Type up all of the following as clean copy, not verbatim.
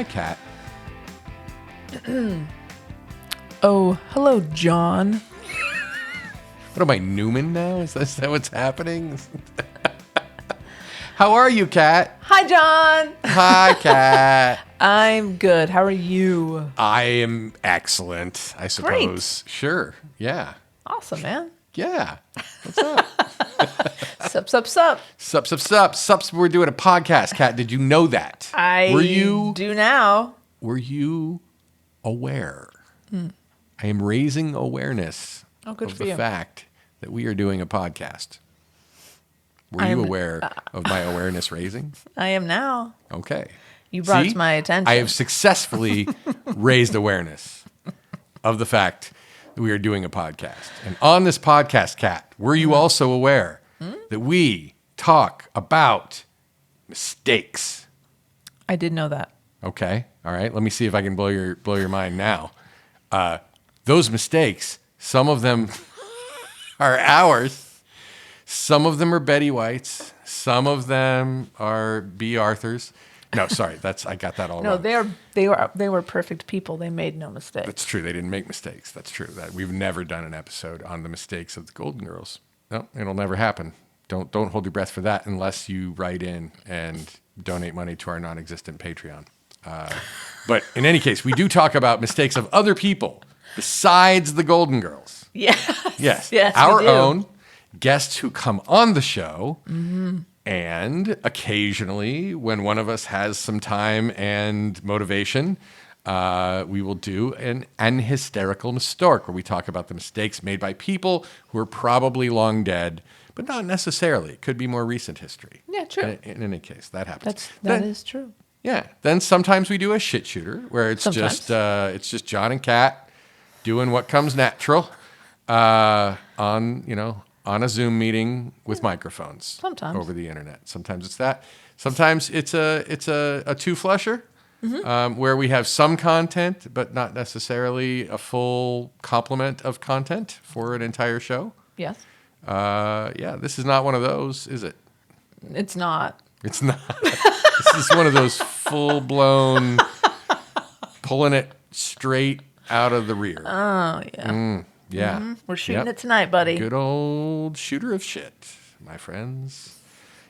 Hi, Kat. Oh, hello, John. What am I, Newman now? Is that what's happening? How are you, Kat? Hi, John. Hi, Kat. I'm good. How are you? I am excellent, I suppose. Great. Sure. Yeah. Awesome, man. Yeah. What's up? Sup, sup, sup. Sup, sup, sup. Sups, we're doing a podcast, Kat. Did you know that? I do now. Were you aware? I am raising awareness Oh, good of for the you. fact that we are doing a podcast. Were you aware of my awareness raising? I am now. Okay. You brought it See? to my attention. I have successfully raised awareness of the fact that we are doing a podcast. And on this podcast, Kat, were you also aware that we talk about mistakes? I did know that. Okay. All right. Let me see if I can blow your mind now. Those mistakes, some of them are ours. Some of them are Betty White's. Some of them are B. Arthur's. No, sorry, I got that all No, wrong. they were perfect people. They made no mistakes. That's true. They didn't make mistakes. That's true. That we've never done an episode on the mistakes of the Golden Girls. No, it'll never happen. Don't hold your breath for that unless you write in and donate money to our non-existent Patreon. But in any case, we do talk about mistakes of other people besides the Golden Girls. Yes. Yes. Our own guests who come on the show. Mm-hmm. And occasionally, when one of us has some time and motivation, we will do an hysterical mistake where we talk about the mistakes made by people who are probably long dead, but not necessarily. It could be more recent history. Yeah, true. In any case, that happens. That is true. Yeah. Then sometimes we do a shit shooter where it's just John and Kat doing what comes natural on a Zoom meeting with microphones. Sometimes. Over the internet. Sometimes it's that. Sometimes it's a two-flusher where we have some content, but not necessarily a full complement of content for an entire show. Yes. This is not one of those, is it? It's not. It's not. This is one of those full-blown, pulling it straight out of the rear. Oh, yeah. Yeah. Mm-hmm. We're shooting it tonight, buddy. Good old shooter of shit, my friends.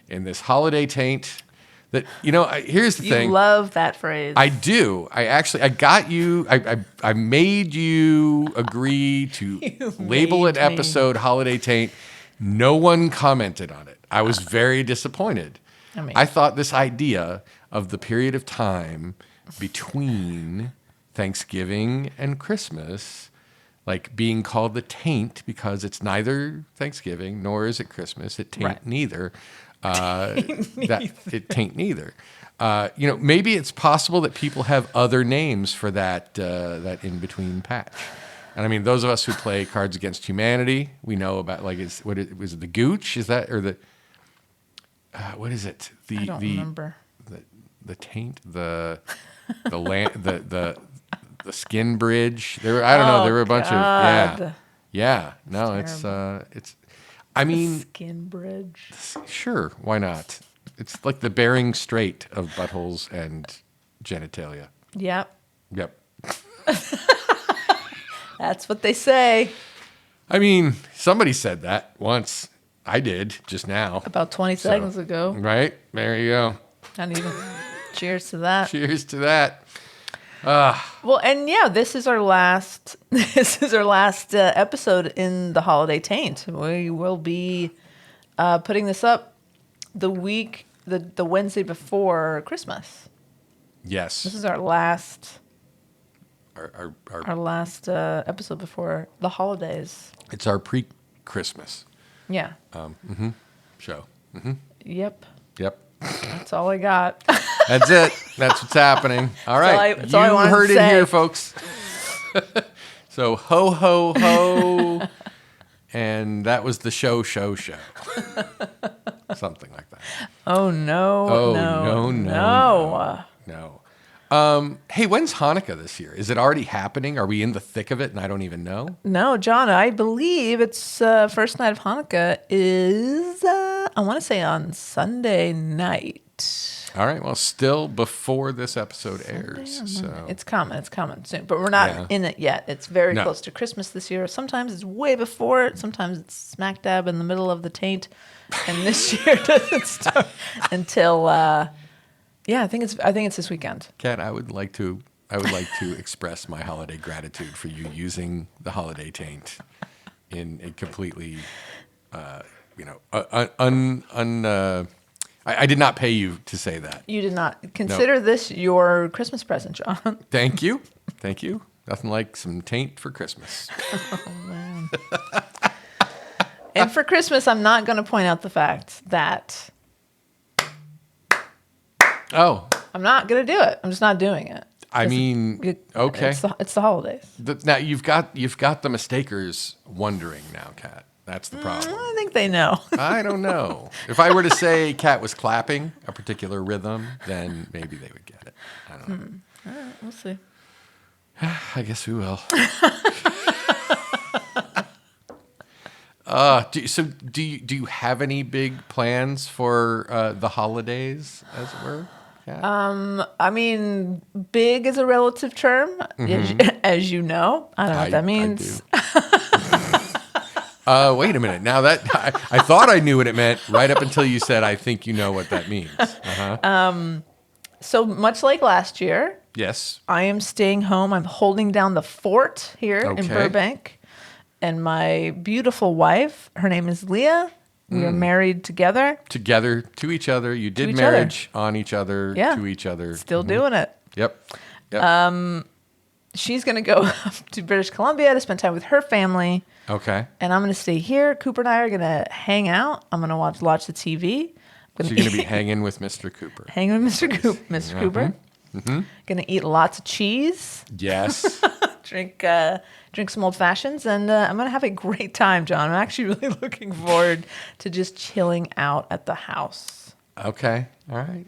In this holiday taint that, here's the thing. You love that phrase. I do. I got you. I made you agree to label an episode holiday taint. No one commented on it. I was very disappointed. I thought this idea of the period of time between Thanksgiving and Christmas, like being called the taint because it's neither Thanksgiving nor is it Christmas. It taint neither. It taint neither. Maybe it's possible that people have other names for that in between patch. And I mean, those of us who play Cards Against Humanity, we know about was it the gooch? Is that or the what is it? I don't remember. The taint, the skin bridge. There were a bunch of No, it's. I mean, skin bridge. Sure, why not? It's like the Bering Strait of buttholes and genitalia. Yep. That's what they say. I mean, somebody said that once. I did just now. About 20 seconds ago. Right? There you go. Not even. Cheers to that. Cheers to that. Well, and this is our last. This is our last episode in the holiday taint. We will be putting this up the Wednesday before Christmas. Yes. This is our last. Our last episode before the holidays. It's our pre-Christmas. Yeah. Show. Yep. That's all I got. That's it. That's what's happening. All right. That's all I heard to it say. here, folks. So ho, ho, ho. And that was the show. Something like that. Oh, no. Oh, no. Hey, when's Hanukkah this year? Is it already happening? Are we in the thick of it and I don't even know? No, John, I believe it's first night of Hanukkah is, I want to say on Sunday night. All right. Well, still before this episode airs. So It's coming. It's coming soon. But we're not in it yet. It's very close to Christmas this year. Sometimes it's way before it. Sometimes it's smack dab in the middle of the taint. And this year doesn't start until I think it's this weekend. Kat, I would like to express my holiday gratitude for you using the holiday taint in a completely, I did not pay you to say that. You did not consider this your Christmas present, John. Thank you. Nothing like some taint for Christmas. Oh, man. And for Christmas, I'm not going to point out the fact that I'm not going to do it. I'm just not doing it. I mean, okay. It's the holidays. Now you've got the mistakers wondering now, Kat. That's the problem. I think they know. I don't know. If I were to say Kat was clapping a particular rhythm, then maybe they would get it. I don't know. All right, we'll see. I guess we will. Do you have any big plans for the holidays, as it were? Kat? I mean, big is a relative term, as you know. I don't know what that means. Wait a minute. Now that I thought I knew what it meant right up until you said, I think you know what that means. Uh-huh. So much like last year, Yes. I am staying home. I'm holding down the fort here in Burbank. And my beautiful wife, her name is Leah. We are married together. Together to each other. You did each marriage on each other, to each other. Still doing it. Yep. She's going to go up to British Columbia to spend time with her family. Okay. And I'm going to stay here. Cooper and I are going to hang out. I'm going to watch the TV. So you're going to be hanging with Mr. Cooper. Hanging with Mr. Cooper. Mm-hmm. Going to eat lots of cheese. Yes. Drink some old fashions, and I'm going to have a great time, John. I'm actually really looking forward to just chilling out at the house. Okay. All right.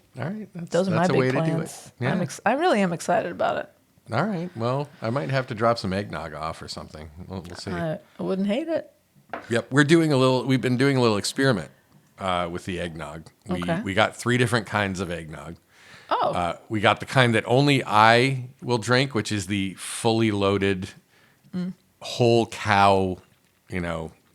Those are my big plans. To do it. Yeah. I really am excited about it. All right. Well, I might have to drop some eggnog off or something. We'll see. I wouldn't hate it. Yep. We've been doing a little experiment with the eggnog. We got 3 different kinds of eggnog. Oh. We got the kind that only I will drink, which is the fully loaded whole cow,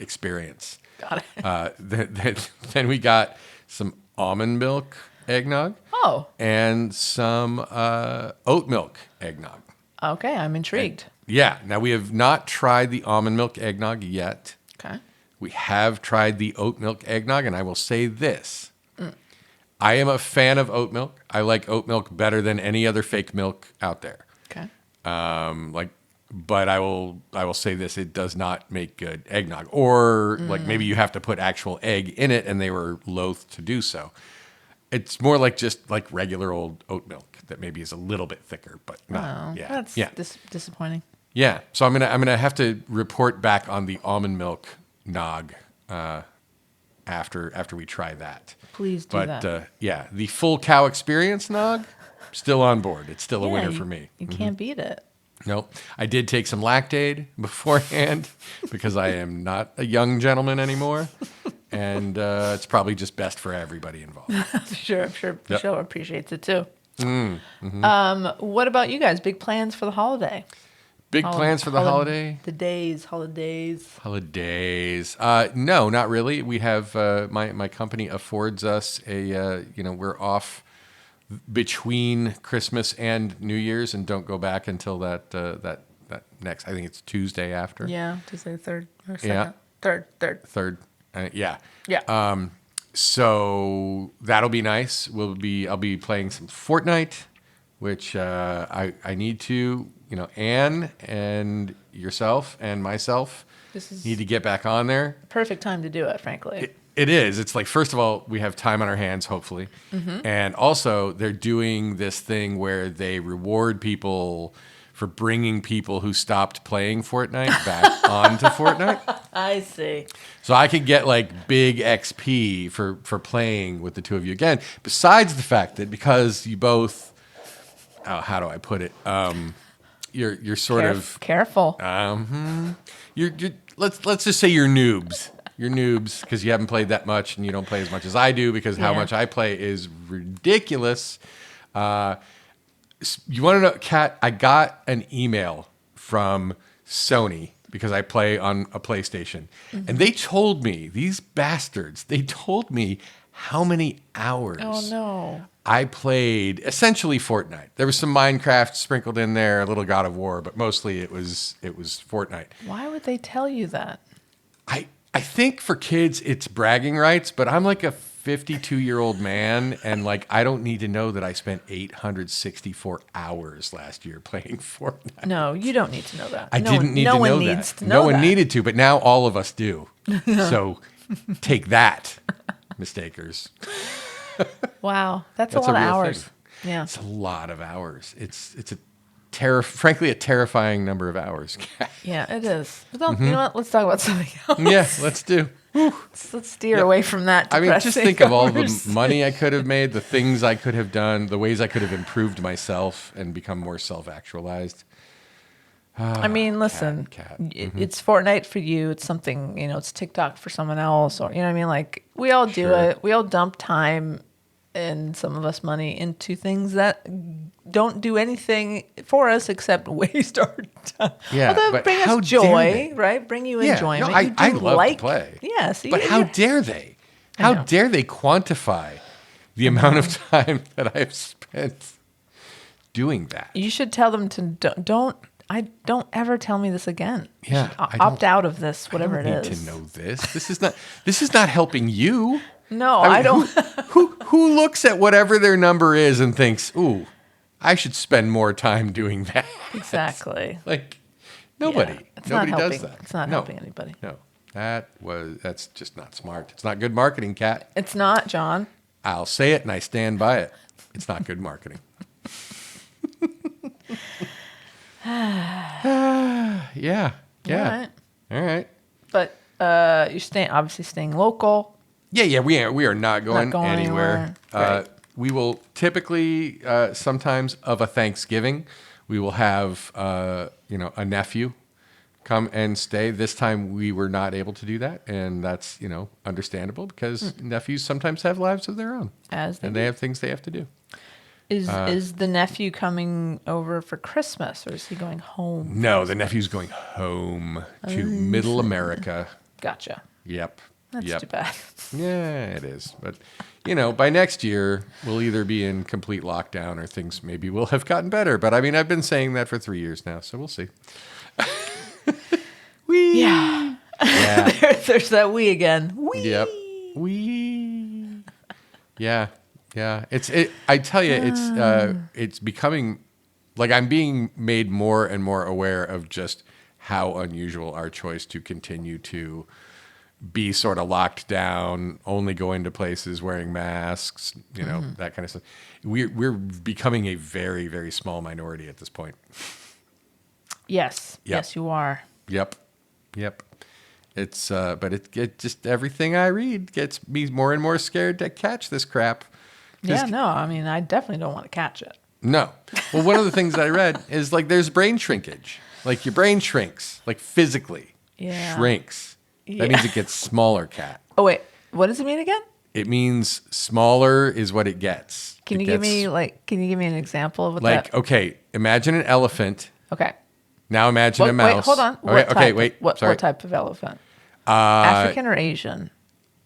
experience. Got it. Then we got some almond milk eggnog. Oh. And some oat milk eggnog. Okay, I'm intrigued. Now we have not tried the almond milk eggnog yet. Okay. We have tried the oat milk eggnog, and I will say this. I am a fan of oat milk. I like oat milk better than any other fake milk out there. Okay. But I will say this: it does not make good eggnog. Or maybe you have to put actual egg in it, and they were loath to do so. It's more like just like regular old oat milk that maybe is a little bit thicker, but not. That's disappointing. Yeah. So I'm gonna have to report back on the almond milk nog after we try that. Please do that. But the full cow experience nog, still on board. It's still a winner for me. You can't beat it. Nope. I did take some Lactaid beforehand because I am not a young gentleman anymore. And it's probably just best for everybody involved. I'm sure Michelle appreciates it too. What about you guys? Big plans for the holiday? Plans for the holiday? Holidays. No, not really. We have my company affords us we're off between Christmas and New Year's and don't go back until that next. I think it's Tuesday after. Yeah, Tuesday 3rd or 2nd. Yeah. Third. Yeah. So that'll be nice. I'll be playing some Fortnite, which I need to. Anne and yourself and myself need to get back on there. Perfect time to do it, frankly. It is. It's like, first of all, we have time on our hands, hopefully. Mm-hmm. And also, they're doing this thing where they reward people for bringing people who stopped playing Fortnite back onto Fortnite. I see. So I could get like big XP for playing with the two of you again. Besides the fact that because you both, how do I put it? You're sort of careful. You're let's just say you're noobs. you're noobs because you haven't played that much and you don't play as much as I do because how much I play is ridiculous. You want to know, Kat? I got an email from Sony because I play on a PlayStation, and they told me, these bastards, they told me how many hours I played essentially Fortnite. There was some Minecraft sprinkled in there, a little God of War, but mostly it was Fortnite. Why would they tell you that? I think for kids it's bragging rights, but I'm like a 52-year-old man, and like I don't need to know that I spent 864 hours last year playing Fortnite. No, you don't need to know that. I didn't need to know that. No one needs to know No that. one needed to, but now all of us do. So take that, mistakers. Wow, that's a lot of hours. Thing. Yeah, it's a lot of hours. It's frankly a terrifying number of hours. Yeah, it is. Well, you know what? Let's talk about something else. Yeah, let's do. Let's steer away from that. I mean, just think of all the money I could have made, the things I could have done, the ways I could have improved myself and become more self-actualized. I mean, listen, it's Fortnite for you. It's something, it's TikTok for someone else, or, you know what I mean? Like, we all do it. We all dump time and some of us money into things that don't do anything for us except waste our time. Yeah, but bring us joy, right? Bring you enjoyment. No, I love to play. Yes. But how dare they? How dare they quantify the amount of time that I've spent doing that? You should tell them to don't ever tell me this again. Yeah, opt out of this, whatever it is. I don't need to know this. This is not helping you. No, I don't. Who looks at whatever their number is and thinks, "Ooh, I should spend more time doing that." Exactly. Like nobody. Nobody does that. It's not helping anybody. No. That's just not smart. It's not good marketing, Kat. It's not, John. I'll say it and I stand by it. It's not good marketing. Yeah. All right. But you're obviously staying local. Yeah. We are not going anywhere. Right. We will typically sometimes of a Thanksgiving, we will have a nephew come and stay. This time we were not able to do that, and that's understandable because nephews sometimes have lives of their own, they have things they have to do. Is the nephew coming over for Christmas, or is he going home? No, the nephew's going home to Middle America. Gotcha. Yep. That's too bad. Yeah, it is. But, by next year, we'll either be in complete lockdown or things maybe will have gotten better. But, I mean, I've been saying that for 3 years now, so we'll see. Wee. Yeah. There's that we again. Wee. Yep. Wee. Yeah. Yeah. I tell you, it's becoming, like I'm being made more and more aware of just how unusual our choice to continue to be sort of locked down, only going to places, wearing masks, that kind of stuff. We're becoming a very, very small minority at this point. Yes. Yep. Yes, you are. Yep. It's but it just everything I read gets me more and more scared to catch this crap. Yeah, no, I mean, I definitely don't want to catch it. No. Well, one of the things that I read is like there's brain shrinkage. Like your brain shrinks, like physically shrinks. Yeah. That means it gets smaller, Kat. Oh, wait. What does it mean again? It means smaller is what it gets. Can you give me an example of what that? Like, okay, imagine an elephant. Okay. Now imagine a mouse. Wait, hold on. What type of elephant? African or Asian?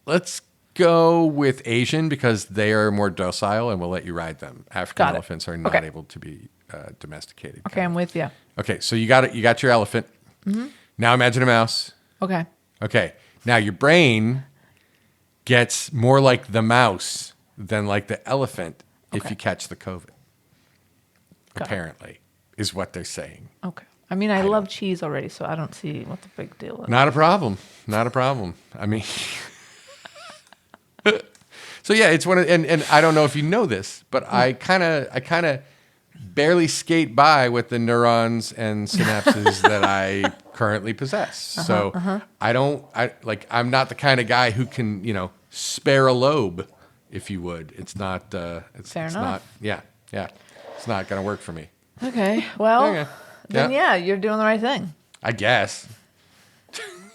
Let's go with Asian because they are more docile and we'll let you ride them. African elephants are not able to be domesticated. Okay, I'm with you. Okay, so you got it. You got your elephant. Mm-hmm. Now imagine a mouse. Okay. Okay. Now your brain gets more like the mouse than like the elephant if you catch the COVID. Apparently, is what they're saying. Okay. I mean, I love cheese already, so I don't see what the big deal is. Not a problem. I mean, so yeah, it's one of, and I don't know if you know this, but I kind of barely skate by with the neurons and synapses that I currently possess. So I'm not the kind of guy who can, spare a lobe, if you would. It's not, Fair enough. Yeah. It's not going to work for me. Okay. Well, then you're doing the right thing. I guess.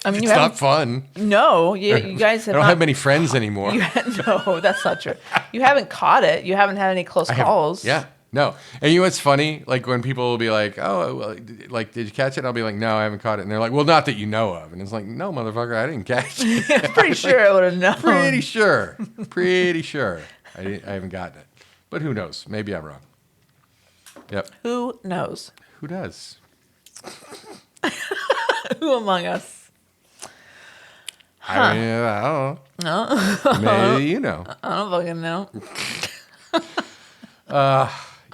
I mean, It's not fun. No, you guys have I don't not, have many friends anymore. No, that's not true. You haven't caught it. You haven't had any close calls. Yeah, no. And you know what's funny? Like when people will be like, "Oh, well, like did you catch it?" I'll be like, "No, I haven't caught it." And they're like, "Well, not that you know of." And it's like, "No, motherfucker, I didn't catch it." I'm pretty sure I would have known. Pretty sure. Pretty sure. I haven't gotten it. But who knows? Maybe I'm wrong. Yep. Who knows? Who does? Who among us? I mean, I don't know. No, Maybe you know. I don't fucking know.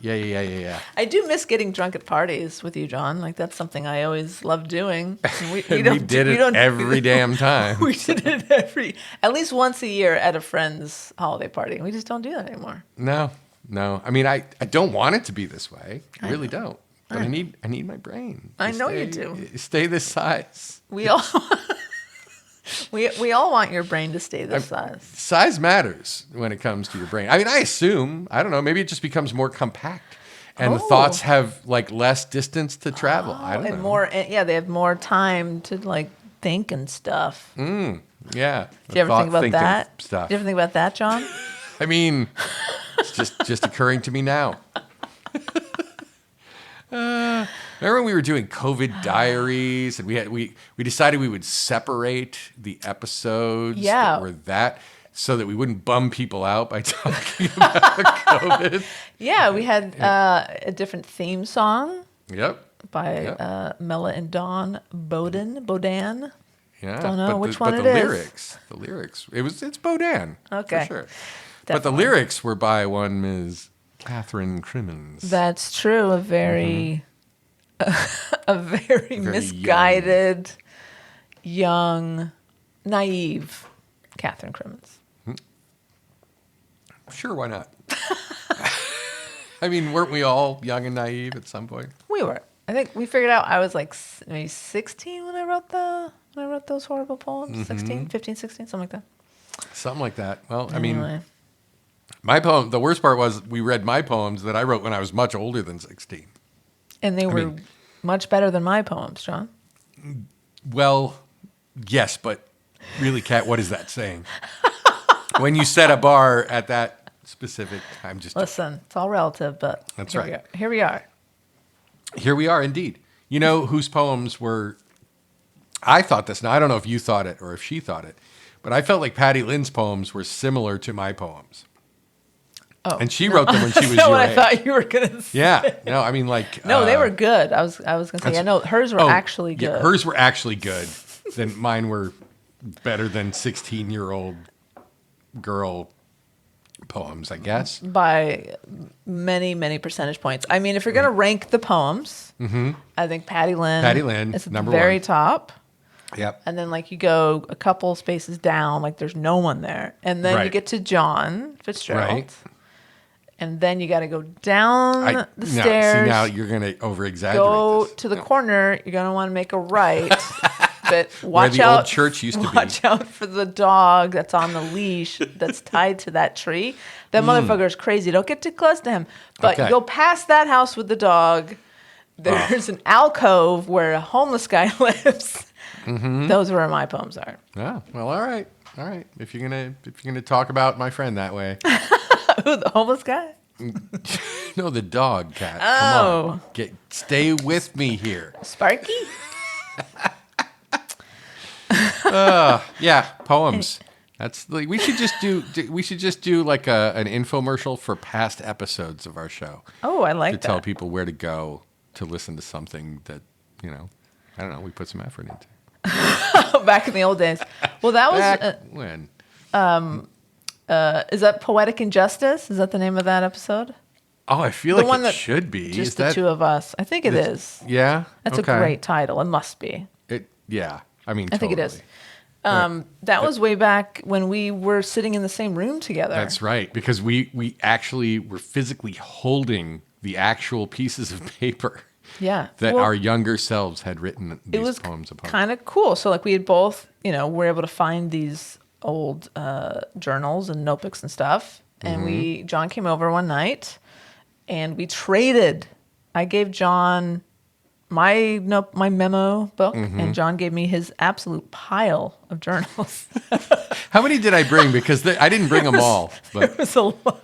Yeah. I do miss getting drunk at parties with you, John. Like that's something I always loved doing. We did it every damn time. We did it at least once a year at a friend's holiday party. We just don't do that anymore. No. I mean, I don't want it to be this way. I really don't. But I need my brain. I know you do. Stay this size. We all we all want your brain to stay this size. Size matters when it comes to your brain. I mean, I assume, I don't know, maybe it just becomes more compact and the thoughts have like less distance to travel. I don't know. And more, they have more time to like think and stuff. Yeah. Do you ever think about that? Stuff. Do you ever think about that, John? I mean, it's just occurring to me now. Remember when we were doing COVID diaries and we decided we would separate the episodes that were that so that we wouldn't bum people out by talking about COVID. Yeah, we had a different theme song. Yep. By Mela and Dawn Bodan. Yeah. Don't know which one but it is. The lyrics. It's Bodan. Okay. For sure. Definitely. But the lyrics were by one Ms. Catherine Crimmins. That's true. A very misguided, young, naive Catherine Crimmins. Sure, why not? I mean, weren't we all young and naive at some point? We were. I think we figured out I was like maybe 16 when I wrote those horrible poems. 16, 15, 16, something like that. Something like that. Well, Anyway. I mean, my poem, the worst part was we read my poems that I wrote when I was much older than 16. And they were much better than my poems, John. Well, yes, but really, Kat, what is that saying? When you set a bar at that specific time, just listen, it's all relative, but that's here right. Here we are. Here we are, indeed. You know whose poems were? I thought this. Now I don't know if you thought it or if she thought it, but I felt like Patty Lynn's poems were similar to my poems. Oh, and she wrote them when she was your your age. age. I thought you were gonna say. Yeah, no, I mean like no, they were good. I was gonna say, yeah, no, hers were actually good. Yeah, hers were actually good. Then mine were better than 16-year-old girl poems, I guess. By many, many percentage points. I mean, if you're gonna rank the poems, I think Patty Lynn is at the very top. Yep. And then like you go a couple spaces down, like there's no one there, and then you get to John Fitzgerald. Right. And then you got to go down the stairs. See, now you're going to over-exaggerate Go this. to the corner. You're going to want to make a right. But Where watch the out. old church used to be. Watch out for the dog that's on the leash that's tied to that tree. That motherfucker is crazy. Don't get too close to him. But you go past that house with the dog. There's an alcove where a homeless guy lives. Those are where my poems are. Oh, well, all right. If you're gonna talk about my friend that way. Who, the homeless guy? No, the dog, Cat. Oh. Come on. Stay with me here. Sparky? Yeah, poems. That's like we should just do like an infomercial for past episodes of our show. Oh, I like to that. tell people where to go to listen to something that, I don't know, we put some effort into. Back in the old days. Well, that was when? Is that Poetic Injustice? Is that the name of that episode? Oh, I feel like it should be. Just is the two of us. I think it is. Yeah? That's a great title. It must be. Yeah. I mean, I think it is. That was way back when we were sitting in the same room together. That's right. Because we actually were physically holding the actual pieces of paper. Yeah. That our younger selves had written these poems upon. It was kind of cool. So like we had both, were able to find these old journals and notebooks and stuff. And John came over one night and we traded. I gave John my memo book, and John gave me his absolute pile of journals. How many did I bring? Because I didn't bring them all. But It was a lot.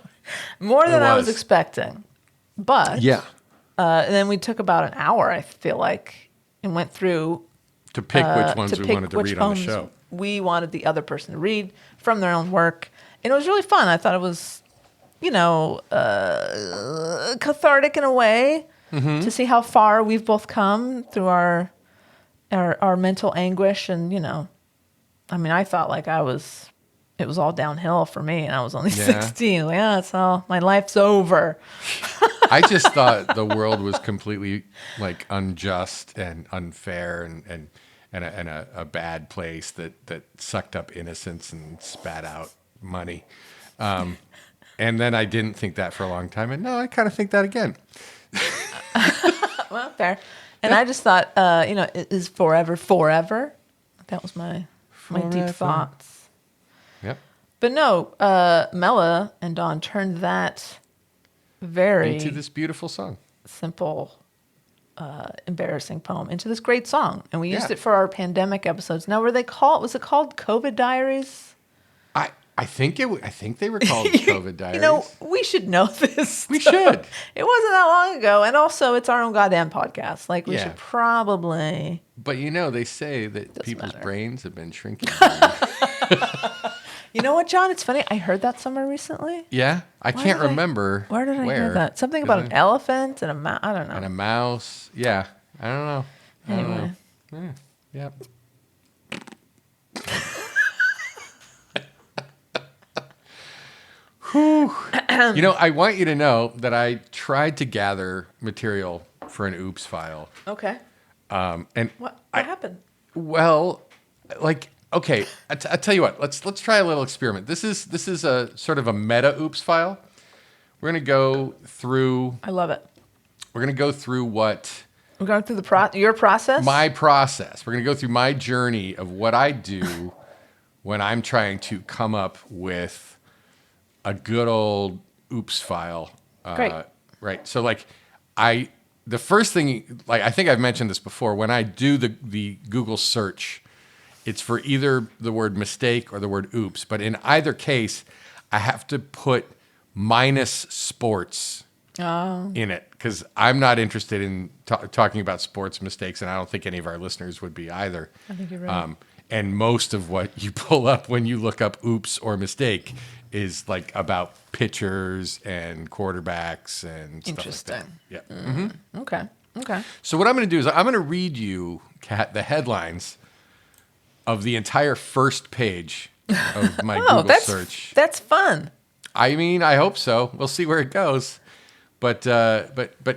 More than I was expecting. But yeah, and then we took about an hour, I feel like, and went through to pick which ones we wanted to read on the show. We wanted the other person to read from their own work. And it was really fun. I thought it was, cathartic in a way to see how far we've both come through our mental anguish. And, I thought like it was all downhill for me, and I was only 16. Like, it's all, my life's over. I just thought the world was completely like unjust and unfair and a bad place that sucked up innocence and spat out money. And then I didn't think that for a long time. And now I kind of think that again. Well, fair. And I just thought, is forever? That was my deep thoughts. Yep. But no, Mela and Dawn turned that very into this beautiful song, simple, embarrassing poem into this great song, and we used it for our pandemic episodes. Now, was it called COVID Diaries? I think they were called COVID Diaries. We should know this. We should. It wasn't that long ago, and also it's our own goddamn podcast. Like we should probably. But they say that people's brains have been shrinking. You know what, John? It's funny. I heard that somewhere recently. Yeah? I can't remember. Where did I hear that? Something about an elephant and a mouse. I don't know. And a mouse. Yeah. I don't know. Anyway. Yep. I want you to know that I tried to gather material for an Oops file. Okay. And what happened? Well, okay, I tell you what. Let's try a little experiment. This is a sort of a meta Oops file. We're gonna go through. I love it. We're gonna go through what. We're going through your process. My process. We're gonna go through my journey of what I do when I'm trying to come up with a good old Oops file. Great. Right. So the first thing, I think I've mentioned this before, when I do the Google search, it's for either the word mistake or the word oops. But in either case, I have to put minus sports in it because I'm not interested in talking about sports mistakes, and I don't think any of our listeners would be either. I think you're right. And most of what you pull up when you look up oops or mistake is about pitchers and quarterbacks and stuff like that. Yeah. Mm-hmm. Okay. So what I'm going to do is I'm going to read you, Kat, the headlines of the entire first page of my Google search. That's fun. I hope so. We'll see where it goes. But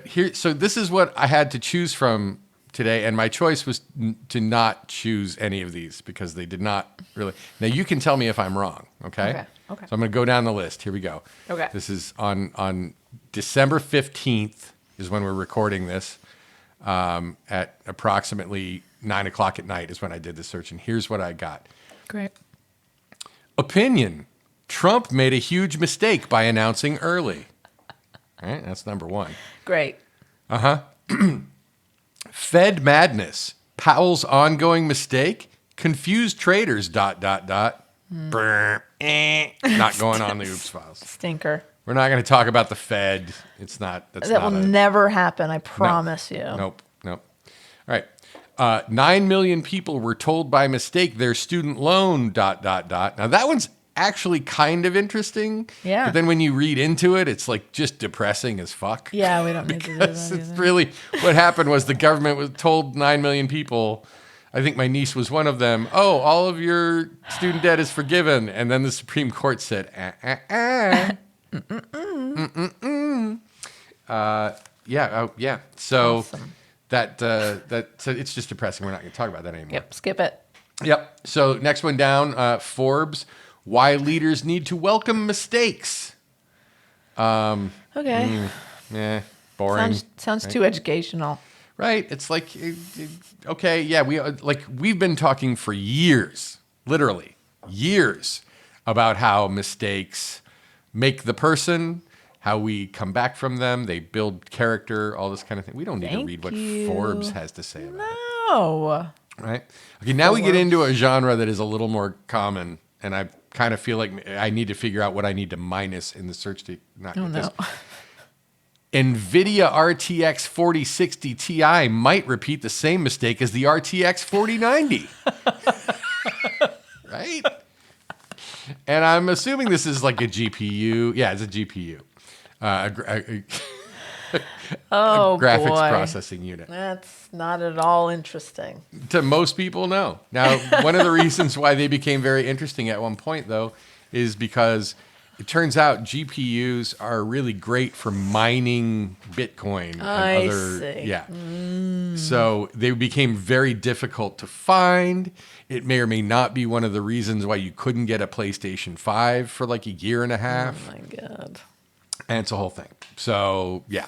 here, so this is what I had to choose from today, and my choice was to not choose any of these because they did not really. Now you can tell me if I'm wrong, okay? Okay. So I'm going to go down the list. Here we go. Okay. This is on December 15th is when we're recording this. At approximately 9:00 at night is when I did the search, and here's what I got. Great. Opinion: Trump made a huge mistake by announcing early. All right, that's number one. Great. Fed madness. Powell's ongoing mistake. Confused traders. ... Not going on the Oops files. Stinker. We're not going to talk about the Fed. It's not. That will never happen. I promise you. Nope. All right. 9 million people were told by mistake their student loan ... Now that one's actually kind of interesting. Yeah. But then when you read into it, it's just depressing as fuck. Yeah, we don't need to do that either. It's really what happened was the government was told 9 million people. I think my niece was one of them. Oh, all of your student debt is forgiven, and then the Supreme Court said, yeah. So awesome. So it's just depressing. We're not going to talk about that anymore. Yep, skip it. Yep. So next one down, Forbes. Why leaders need to welcome mistakes. Okay. Boring. Sounds too educational. Right. It's okay. Yeah. We've been talking for years, literally years, about how mistakes make the person, how we come back from them. They build character, all this kind of thing. We don't need to read what Forbes has to say about it. No. Right? Okay, now we get into a genre that is a little more common, and I kind of feel like I need to figure out what I need to minus in the search to not get this. NVIDIA RTX 4060 Ti might repeat the same mistake as the RTX 4090. Right? And I'm assuming this is like a GPU. Yeah, it's a GPU. A graphics processing unit. That's not at all interesting. To most people, no. Now, one of the reasons why they became very interesting at one point, though, is because it turns out GPUs are really great for mining Bitcoin and other. See. Yeah. So they became very difficult to find. It may or may not be one of the reasons why you couldn't get a PlayStation 5 for like a year and a half. Oh my God. And it's a whole thing. So, yeah.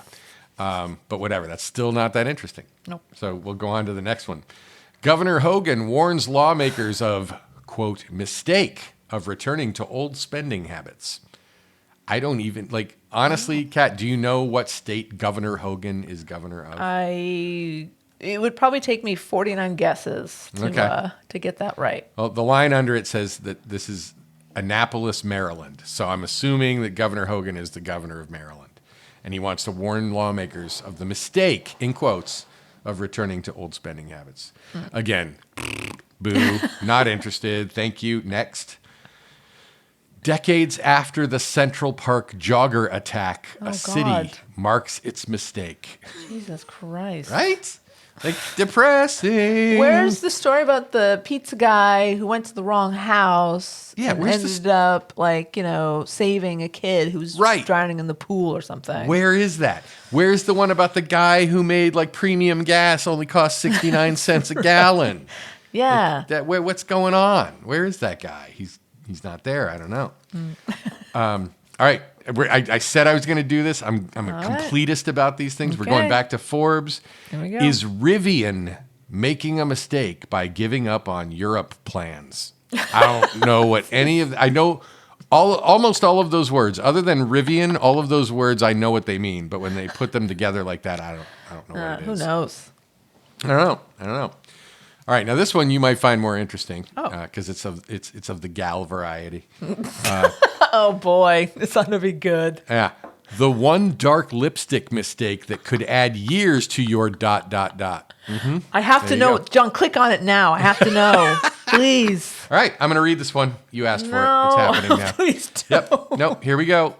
But whatever. That's still not that interesting. Nope. So we'll go on to the next one. Governor Hogan warns lawmakers of, quote, mistake of returning to old spending habits. I don't even, like, honestly, Kat, do you know what state Governor Hogan is governor of? It would probably take me 49 guesses to get that right. Well, the line under it says that this is Annapolis, Maryland. So I'm assuming that Governor Hogan is the governor of Maryland. And he wants to warn lawmakers of the mistake, in quotes, of returning to old spending habits. Again, boo, not interested. Thank you. Next. Decades after the Central Park jogger attack, a city marks its mistake. Jesus Christ. Right? Like, depressing. Where's the story about the pizza guy who went to the wrong house and ended up, like, saving a kid who's drowning in the pool or something? Where is that? Where's the one about the guy who made, like, premium gas only cost 69 cents a gallon? Yeah. Like, what's going on? Where is that guy? He's not there. I don't know. All right. I said I was going to do this. I'm a completist about these things. Okay. We're going back to Forbes. Here we go. Is Rivian making a mistake by giving up on Europe plans? I don't know what any of. I know almost all of those words. Other than Rivian, all of those words I know what they mean. But when they put them together like that, I don't know what it is. Who knows? I don't know. All right, now this one you might find more interesting because it's of the gal variety. Oh boy, it's going to be good. Yeah, the one dark lipstick mistake that could add years to your ... Mm-hmm. I have to know, John. Click on it now. I have to know, please. All right, I'm going to read this one. You asked for it. It's happening now. Please don't. Yep. No, here we go.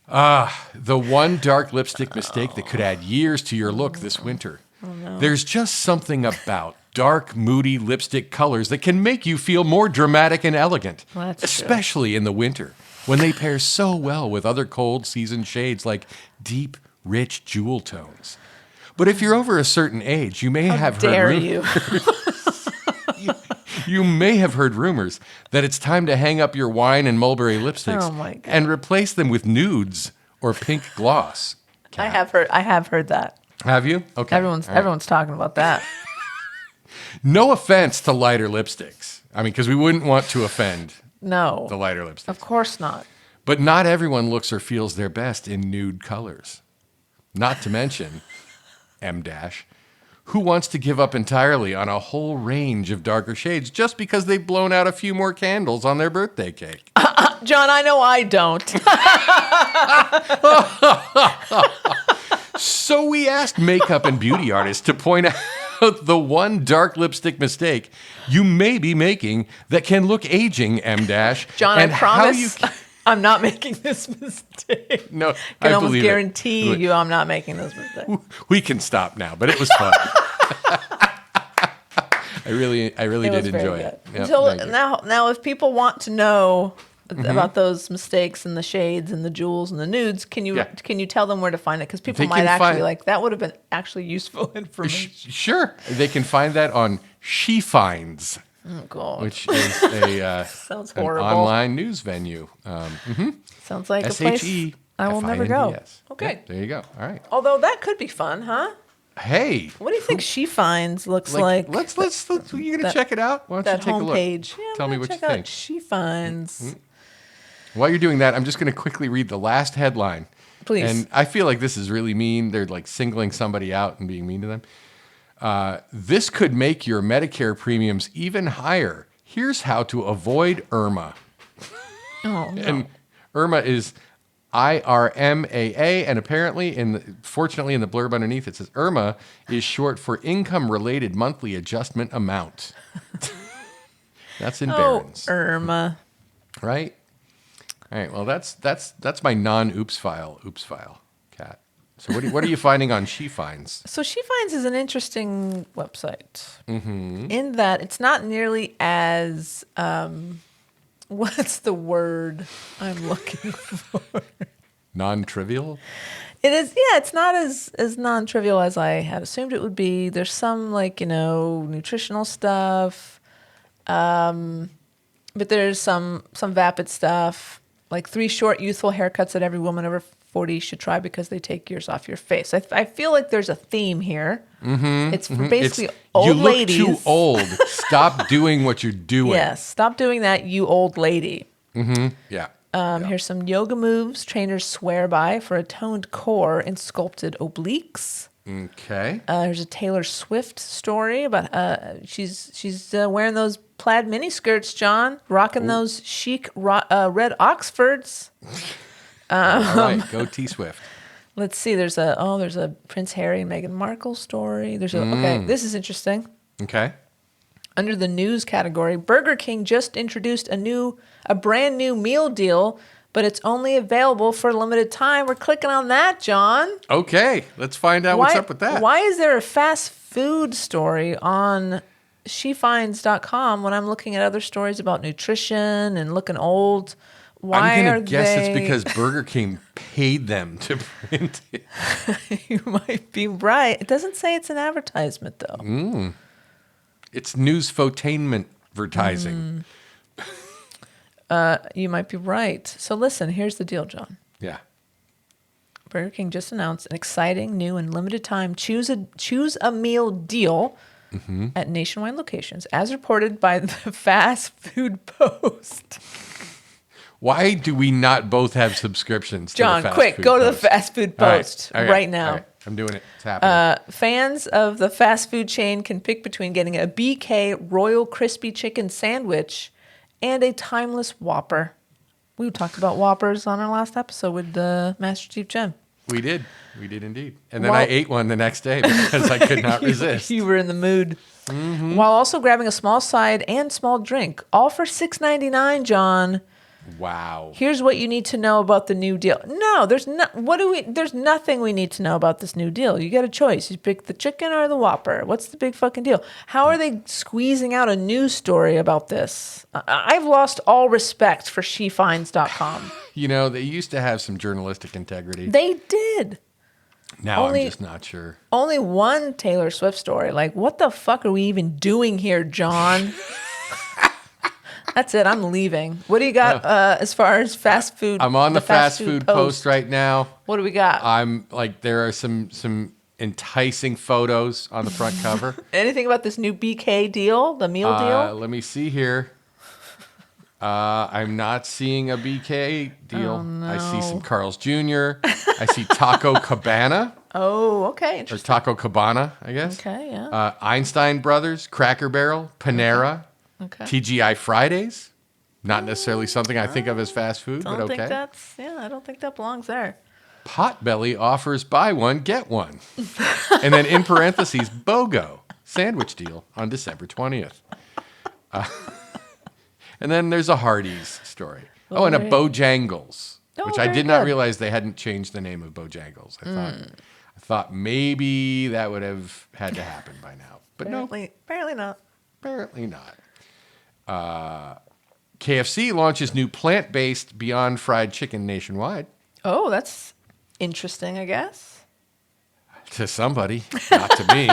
The one dark lipstick mistake that could add years to your look this winter. Oh, no. There's just something about dark, moody lipstick colors that can make you feel more dramatic and elegant, especially in the winter, when they pair so well with other cold season shades like deep, rich jewel tones. But if you're over a certain age, you may have heard you may have heard rumors that it's time to hang up your wine and mulberry lipsticks and replace them with nudes or pink gloss. Kat. I have heard that. Have you? Okay. Everyone's talking about that. No offense to lighter lipsticks. I mean, because we wouldn't want to offend the lighter lipsticks. Of course not. But not everyone looks or feels their best in nude colors. Not to mention, M-, who wants to give up entirely on a whole range of darker shades just because they've blown out a few more candles on their birthday cake? John, I know I don't. So we asked makeup and beauty artists to point out the one dark lipstick mistake you may be making that can look aging, M-. John, I promise I'm not making this mistake. No, I can almost guarantee you I'm not making this mistake. We can stop now, but it was fun. I really did enjoy it. Yep, so now, if people want to know about those mistakes and the shades and the jewels and the nudes, can you tell them where to find it? Because people might actually that would have been actually useful information. Sure, they can find that on She Finds. Oh, God. Which is a sounds an horrible. online news venue. Sounds like a place I will never go. Okay, yeah, there you go. All right. Although that could be fun, huh? Hey, what do you think She Finds looks like? Let's you're gonna check it out. Why don't you take a look? Homepage. Yeah, Tell me what you check out think. She Finds. While you're doing that, I'm just going to quickly read the last headline. Please. And I feel like this is really mean. They're like singling somebody out and being mean to them. This could make your Medicare premiums even higher. Here's how to avoid IRMA. Oh, no. And IRMA is IRMAA, and apparently, fortunately, in the blurb underneath, it says IRMA is short for Income-Related Monthly Adjustment Amount. That's in Barron's. IRMA. Right? All right. Well, that's my non-oops file. Oops file, Kat. So what are you finding on She Finds? So She Finds is an interesting website in that it's not nearly as what's the word I'm looking for? Non-trivial? It is, yeah. It's not as non-trivial as I had assumed it would be. There's some nutritional stuff, but there's some vapid stuff, like 3 short youthful haircuts that every woman over 40 should try because they take years off your face. I feel like there's a theme here. It's for basically old ladies. You look too old. Stop doing what you're doing. Yes, stop doing that, you old lady. Yeah. Here's some yoga moves trainers swear by for a toned core and sculpted obliques. Okay. There's a Taylor Swift story about she's wearing those plaid mini skirts, John, rocking those chic red Oxfords. All right, go T Swift. Let's see. There's a Prince Harry and Meghan Markle story. Okay, this is interesting. Okay. Under the news category, Burger King just introduced a brand new meal deal, but it's only available for a limited time. We're clicking on that, John. Okay, let's find out what's up with that. Why is there a fast food story on shefinds.com when I'm looking at other stories about nutrition and looking old? I'm going to guess it's because Burger King paid them to print it. You might be right. It doesn't say it's an advertisement, though. It's newsfotainment advertising. You might be right. So listen, here's the deal, John. Yeah. Burger King just announced an exciting new and limited time choose a meal deal at nationwide locations, as reported by the Fast Food Post. Why do we not both have subscriptions to John, the Fast quick, Food go to the Post? Fast Food Post right now. All right. I'm doing it. It's happening. Fans of the fast food chain can pick between getting a BK Royal Crispy Chicken Sandwich and a timeless Whopper. We talked about Whoppers on our last episode with Master Chief Jen. We did indeed. And then I ate one the next day because I could not resist. You were in the mood. While also grabbing a small side and small drink, all for $6.99, John. Wow. Here's what you need to know about the new deal. No, there's nothing we need to know about this new deal. You get a choice. You pick the chicken or the Whopper. What's the big fucking deal? How are they squeezing out a news story about this? I've lost all respect for shefinds.com. They used to have some journalistic integrity. They did. Now I'm just not sure. Only one Taylor Swift story. Like, what the fuck are we even doing here, John? That's it. I'm leaving. What do you got as far as fast food? I'm on the fast food post right now. What do we got? I'm like, there are some enticing photos on the front cover. Anything about this new BK deal, the meal deal? Let me see here. I'm not seeing a BK deal. Oh, no. I see some Carl's Jr. I see Taco Cabana. Oh, okay. Or Interesting. Taco Cabana, I guess. Okay, yeah. Einstein Brothers, Cracker Barrel, Panera, Okay. TGI Fridays. Not necessarily something I think of as fast food, but okay. I don't think that belongs there. Potbelly offers buy one, get one. And then in parentheses, BOGO sandwich deal on December 20th. And then there's a Hardee's story. Oh, and a Bojangles, which I did not realize they hadn't changed the name of Bojangles. I thought maybe that would have had to happen by now. But Apparently not. Apparently not. KFC launches new plant-based Beyond Fried Chicken nationwide. Oh, that's interesting, I guess. To somebody, not to me.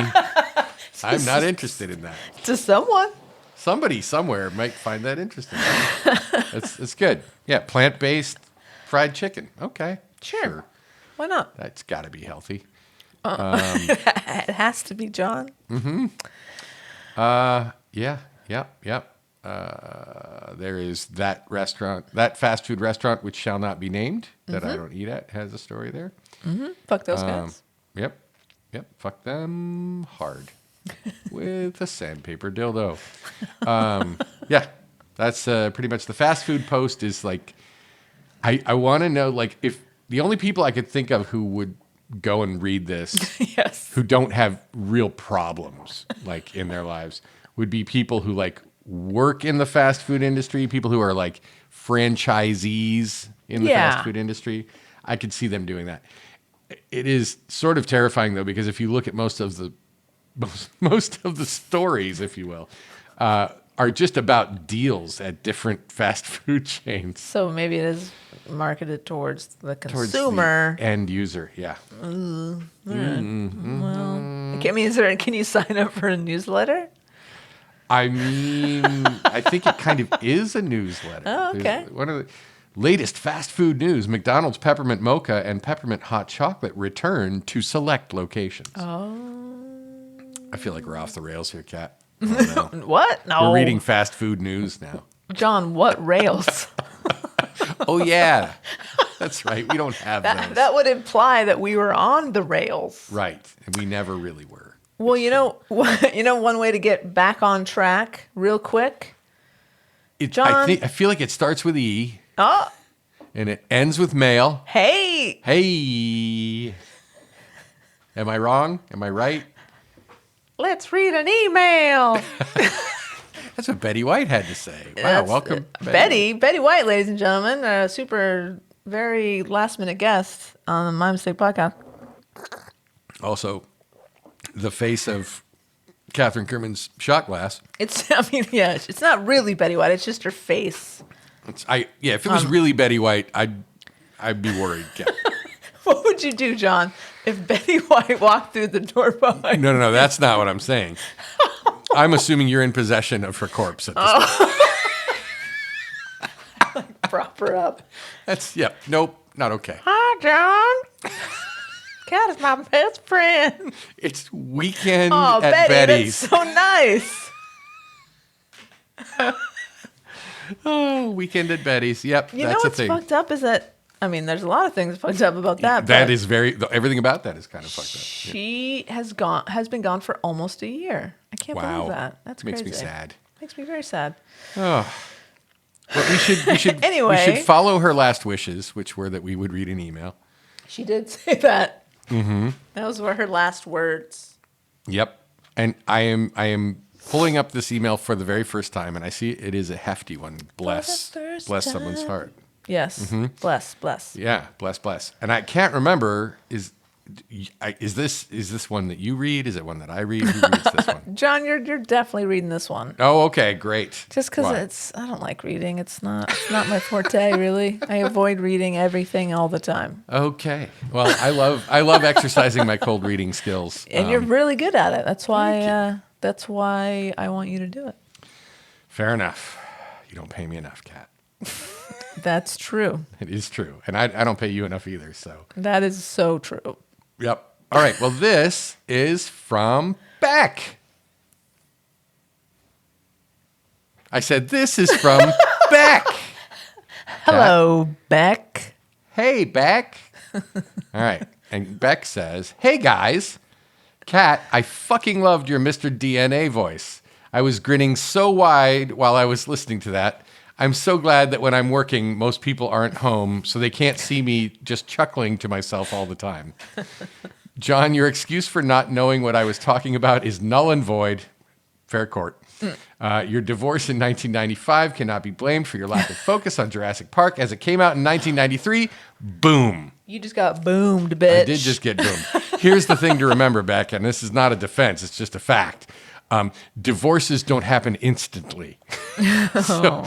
I'm not interested in that. To someone. Somebody somewhere might find that interesting. It's good. Yeah, plant-based fried chicken. Okay, Sure. Why not? That's got to be healthy. It has to be, John. Yeah. There is that restaurant, that fast food restaurant, which shall not be named, that I don't eat at, has a story there. Fuck those guys. Yep. Fuck them hard with a sandpaper dildo. Yeah, that's pretty much the fast food post is like, I want to know, like, if the only people I could think of who would go and read this, Yes. who don't have real problems, like, in their lives, would be people who, like, work in the fast food industry, people who are, like, franchisees in the fast food industry. I could see them doing that. It is sort of terrifying, though, because if you look at most of the stories, if you will, are just about deals at different fast food chains. So maybe it is marketed towards the Towards consumer. the end user, yeah. Well, can you sign up for a newsletter? I mean, I think it kind of is a newsletter. Oh, okay. One of the latest fast food news: McDonald's peppermint mocha and peppermint hot chocolate return to select locations. Oh. I feel like we're off the rails here, Kat. What? No. We're reading fast food news now. John, what rails? Oh, yeah. That's right. We don't have those. That would imply that we were on the rails. Right. And we never really were. Well, you know, one way to get back on track real quick. John? I feel like it starts with E. Oh. And it ends with mail. Hey. Hey. Am I wrong? Am I right? Let's read an email. That's what Betty White had to say. Wow, welcome, Betty White, ladies and gentlemen, a super, very last-minute guest on the My Mistake podcast. Also, the face of Catherine Kerman's shot glass. It's not really Betty White. It's just her face. If it was really Betty White, I'd be worried. Yeah. What would you do, John, if Betty White walked through the door behind you? No, that's not what I'm saying. I'm assuming you're in possession of her corpse at this point. Prop her up. Nope, not okay. Hi, John. Cat is my best friend. It's weekend at Betty's. That's so nice. Oh, weekend at Betty's. Yep, You that's know a what's thing. fucked up is that, I mean, there's a lot of things fucked up about that. That but is everything about that is kind of fucked up. She has been gone for almost a year. I can't believe that. That's Makes crazy. me sad. Makes me very sad. Oh. Well, we should Anyway. we should follow her last wishes, which were that we would read an email. She did say that. Mm-hmm. Those were her last words. Yep. And I am pulling up this email for the very first time, and I see it is a hefty one. Bless someone's heart. Yes. Mm-hmm. Bless. Yeah, bless. And I can't remember, is this one that you read? Is it one that I read? Who reads this one? John, you're definitely reading this one. Oh, okay, great. Just because I don't like reading. It's not my forte, really. I avoid reading everything all the time. Okay. Well, I love exercising my cold reading skills. And you're really good at it. That's why I want you to do it. Fair enough. You don't pay me enough, Kat. That's true. It is true. And I don't pay you enough either, so. That is so true. Yep. All right. Well, this is from Beck. I said this is from Beck. Hello, Beck. Hey, Beck. All right. And Beck says, hey, guys. Kat, I fucking loved your Mr. DNA voice. I was grinning so wide while I was listening to that. I'm so glad that when I'm working, most people aren't home, so they can't see me just chuckling to myself all the time. John, your excuse for not knowing what I was talking about is null and void. Fair court. Your divorce in 1995 cannot be blamed for your lack of focus on Jurassic Park as it came out in 1993. Boom. You just got boomed, bitch. I did just get boomed. Here's the thing to remember, Beck, and this is not a defense, it's just a fact. Divorces don't happen instantly. So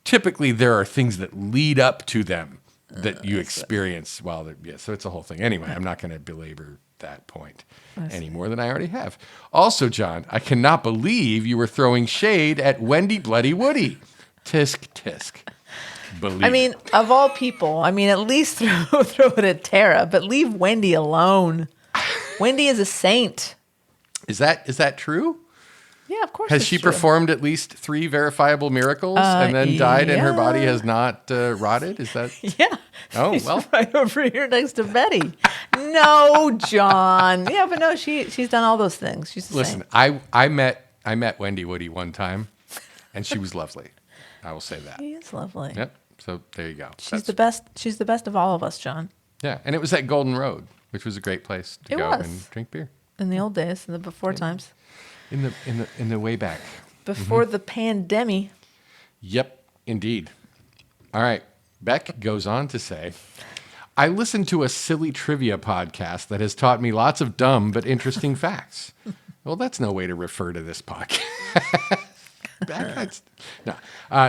typically there are things that lead up to them that you experience while they're, so it's a whole thing. Anyway, I'm not going to belabor that point any more than I already have. Also, John, I cannot believe you were throwing shade at Wendy Bloody Woody. Tisk, tisk. Believe I mean, it. of all people, at least throw it at Tara, but leave Wendy alone. Wendy is a saint. Is that true? Yeah, of course. Has it's she true. performed at least 3 verifiable miracles and then died and her body yeah. has not rotted? Is that? Yeah. Oh, She's well. right over here next to Betty. No, John. Yeah, but no, she's done all those things. She's the Listen, same. I met Wendy Woody one time, and she was lovely. I will say that. She is lovely. Yep. So there you go. She's the best. She's the best of all of us, John. Yeah, and it was at Golden Road, which was a great place to It go was. and drink beer. In the old days, in the before times, In the way back. before the pandemic. Yep, indeed. All right. Beck goes on to say, I listened to a silly trivia podcast that has taught me lots of dumb but interesting facts. Well, that's no way to refer to this podcast. No.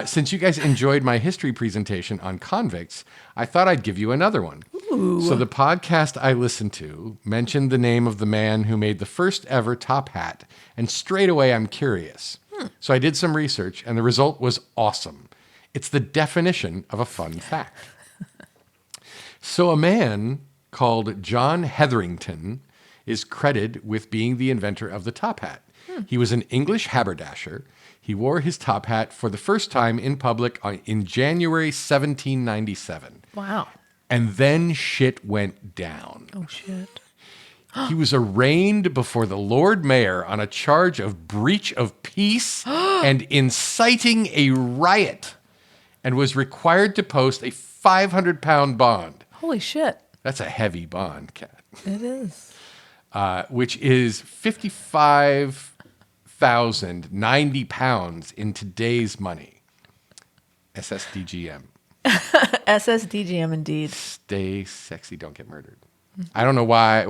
Since you guys enjoyed my history presentation on convicts, I thought I'd give you another one. Ooh. So the podcast I listened to mentioned the name of the man who made the first ever top hat, and straight away I'm curious. So I did some research, and the result was awesome. It's the definition of a fun fact. So a man called John Hetherington is credited with being the inventor of the top hat. He was an English haberdasher. He wore his top hat for the first time in public in January 1797. Wow. And then shit went down. Oh, shit. He was arraigned before the Lord Mayor on a charge of breach of peace and inciting a riot, and was required to post a 500-pound bond. Holy shit. That's a heavy bond, Kat. It is. Which is 55,090 pounds in today's money. SSDGM. SSDGM indeed. Stay sexy, don't get murdered. I don't know why,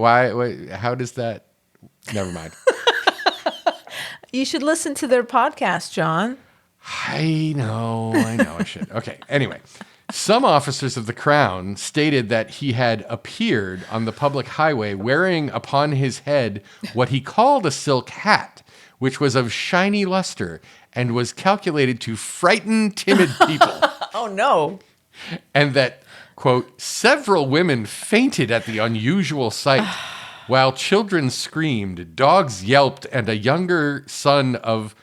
how does that, never mind. You should listen to their podcast, John. I know I should. Okay, anyway. Some officers of the Crown stated that he had appeared on the public highway wearing upon his head what he called a silk hat, which was of shiny luster and was calculated to frighten timid people. Oh, no. And that, quote, several women fainted at the unusual sight, while children screamed, dogs yelped, and a younger son of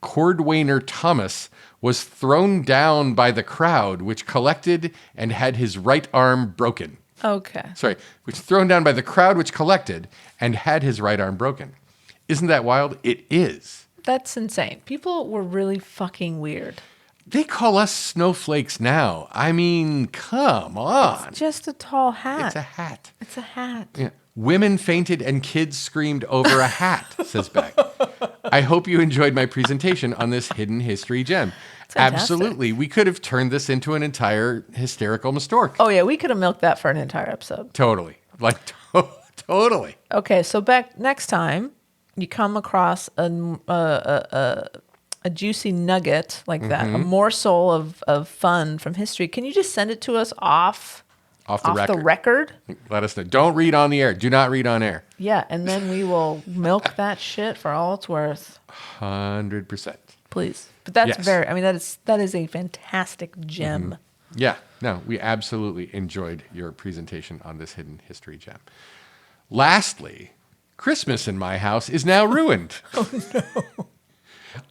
Cordwainer Thomas was thrown down by the crowd, which collected and had his right arm broken. Okay. Sorry, which thrown down by the crowd, which collected and had his right arm broken. Isn't that wild? It is. That's insane. People were really fucking weird. They call us snowflakes now. I mean, come on. It's just a tall hat. It's a hat. It's a hat. Yeah. Women fainted and kids screamed over a hat, says Beck. I hope you enjoyed my presentation on this hidden history gem. Absolutely. We could have turned this into an entire hysterical mistork. Oh, yeah. We could have milked that for an entire episode. Totally. Like, totally. Okay. So, Beck, next time you come across a juicy nugget like that, a morsel of fun from history, can you just send it to us off the record? Let us know. Don't read on the air. Do not read on air. Yeah, and then we will milk that shit for all it's worth. 100%. Please. But that's Yes. that is a fantastic gem. Yeah. No, we absolutely enjoyed your presentation on this hidden history gem. Lastly, Christmas in my house is now ruined. Oh, no.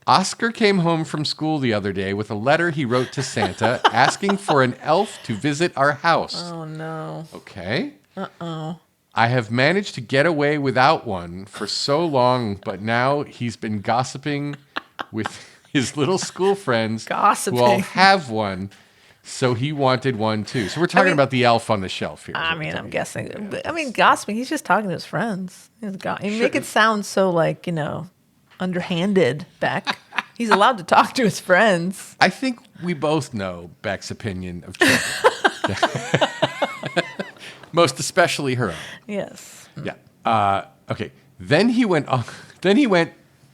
Oscar came home from school the other day with a letter he wrote to Santa asking for an elf to visit our house. Oh, no. Okay. Uh-oh. I have managed to get away without one for so long, but now he's been gossiping with his little school friends who all have one, so he wanted one too. So we're talking about the elf on the shelf here. I'm guessing. Gossiping, he's just talking to his friends. You make it sound so underhanded, Beck. He's allowed to talk to his friends. I think we both know Beck's opinion of children. Most especially her own. Yes. Yeah. Okay. Then he went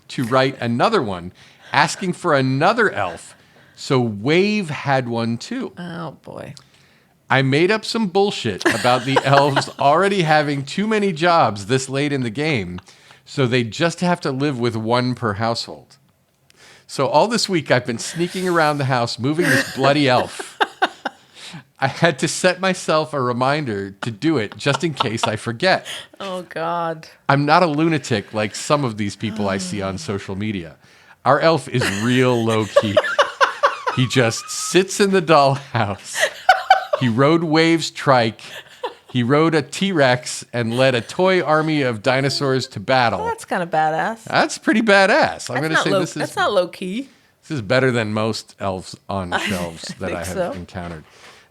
to write another one asking for another elf. So Wave had one too. Oh boy. I made up some bullshit about the elves already having too many jobs this late in the game, so they just have to live with one per household. So all this week I've been sneaking around the house moving this bloody elf. I had to set myself a reminder to do it just in case I forget. Oh, God. I'm not a lunatic like some of these people I see on social media. Our elf is real low-key. He just sits in the dollhouse. He rode Wave's trike. He rode a T-Rex and led a toy army of dinosaurs to battle. Well, that's kind of badass. That's pretty badass. I'm going to say That's not low key. This is better than most elves on shelves that I have so. encountered.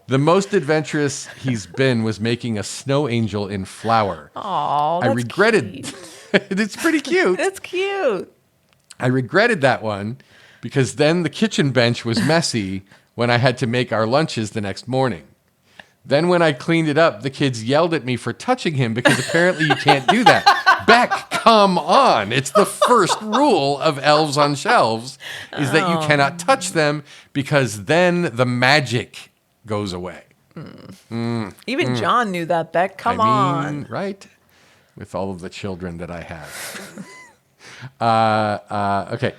The most adventurous he's been was making a snow angel in flour. Oh, I regretted. It's pretty cute. It's cute. I regretted that one because then the kitchen bench was messy when I had to make our lunches the next morning. Then when I cleaned it up, the kids yelled at me for touching him because apparently you can't do that. Beck, come on. It's the first rule of elves on shelves is that you cannot touch them because then the magic goes away. Even John knew that, Beck. Come on. Right? With all of the children that I have. Okay.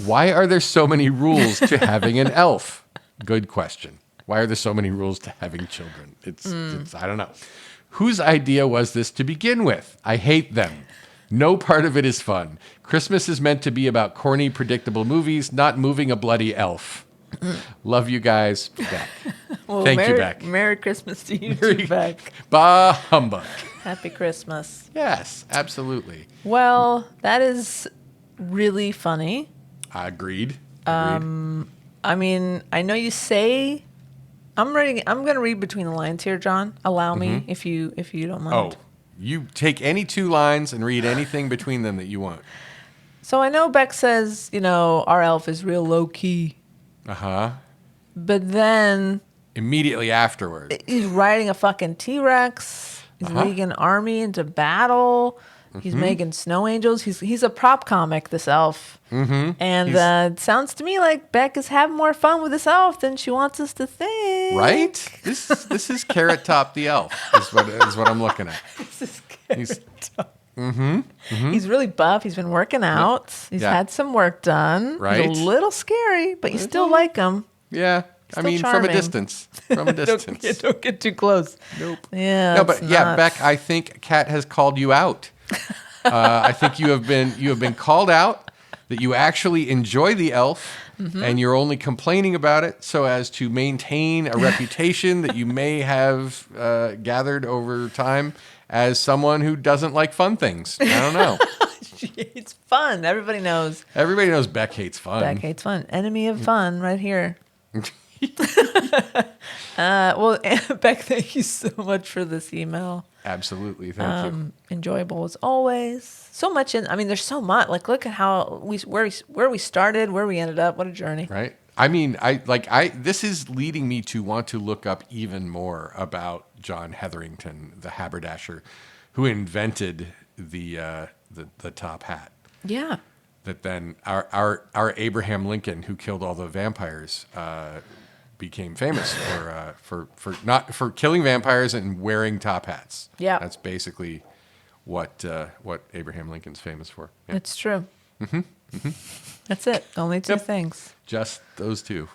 Why are there so many rules to having an elf? Good question. Why are there so many rules to having children? It's I don't know. Whose idea was this to begin with? I hate them. No part of it is fun. Christmas is meant to be about corny, predictable movies, not moving a bloody elf. Love you guys. Beck. Well, Thank you, Beck. Merry Christmas to you too, Beck. Bah humbug. Happy Christmas. Yes, absolutely. Well, that is really funny. Agreed. I mean, I know you say I'm going to read between the lines here, John. Allow me if you don't mind. Oh, you take any two lines and read anything between them that you want. So I know Beck says, our elf is real low key. Uh-huh. But then Immediately afterwards. he's riding a fucking T-Rex. He's leading an army into battle. He's making snow angels. He's a prop comic, this elf. And it sounds to me like Beck is having more fun with this elf than she wants us to think. Right? This is Carrot Top the elf, is what I'm looking at. This is Carrot Top. He's really buff. He's been working out. He's had some work done. Right. He's a little scary, but you still like him. Yeah. I mean, charming. from a distance. From a distance. Don't get too close. Nope. Yeah. No, but Beck, I think Kat has called you out. I think you have been called out that you actually enjoy the elf and you're only complaining about it so as to maintain a reputation that you may have gathered over time as someone who doesn't like fun things. I don't know. It's fun. Everybody knows. Everybody knows Beck hates fun. Beck hates fun. Enemy of fun right here. Well, Beck, thank you so much for this email. Absolutely. Thank you. Enjoyable as always. So much there's so much. Like, look at how where we started, where we ended up. What a journey. Right. I mean, this is leading me to want to look up even more about John Hetherington, the haberdasher, who invented the top hat. Yeah. That then our Abraham Lincoln, who killed all the vampires, became famous for killing vampires and wearing top hats. Yeah. That's basically what Abraham Lincoln's famous for. Yeah. It's true. That's it. Only two things. Just those two.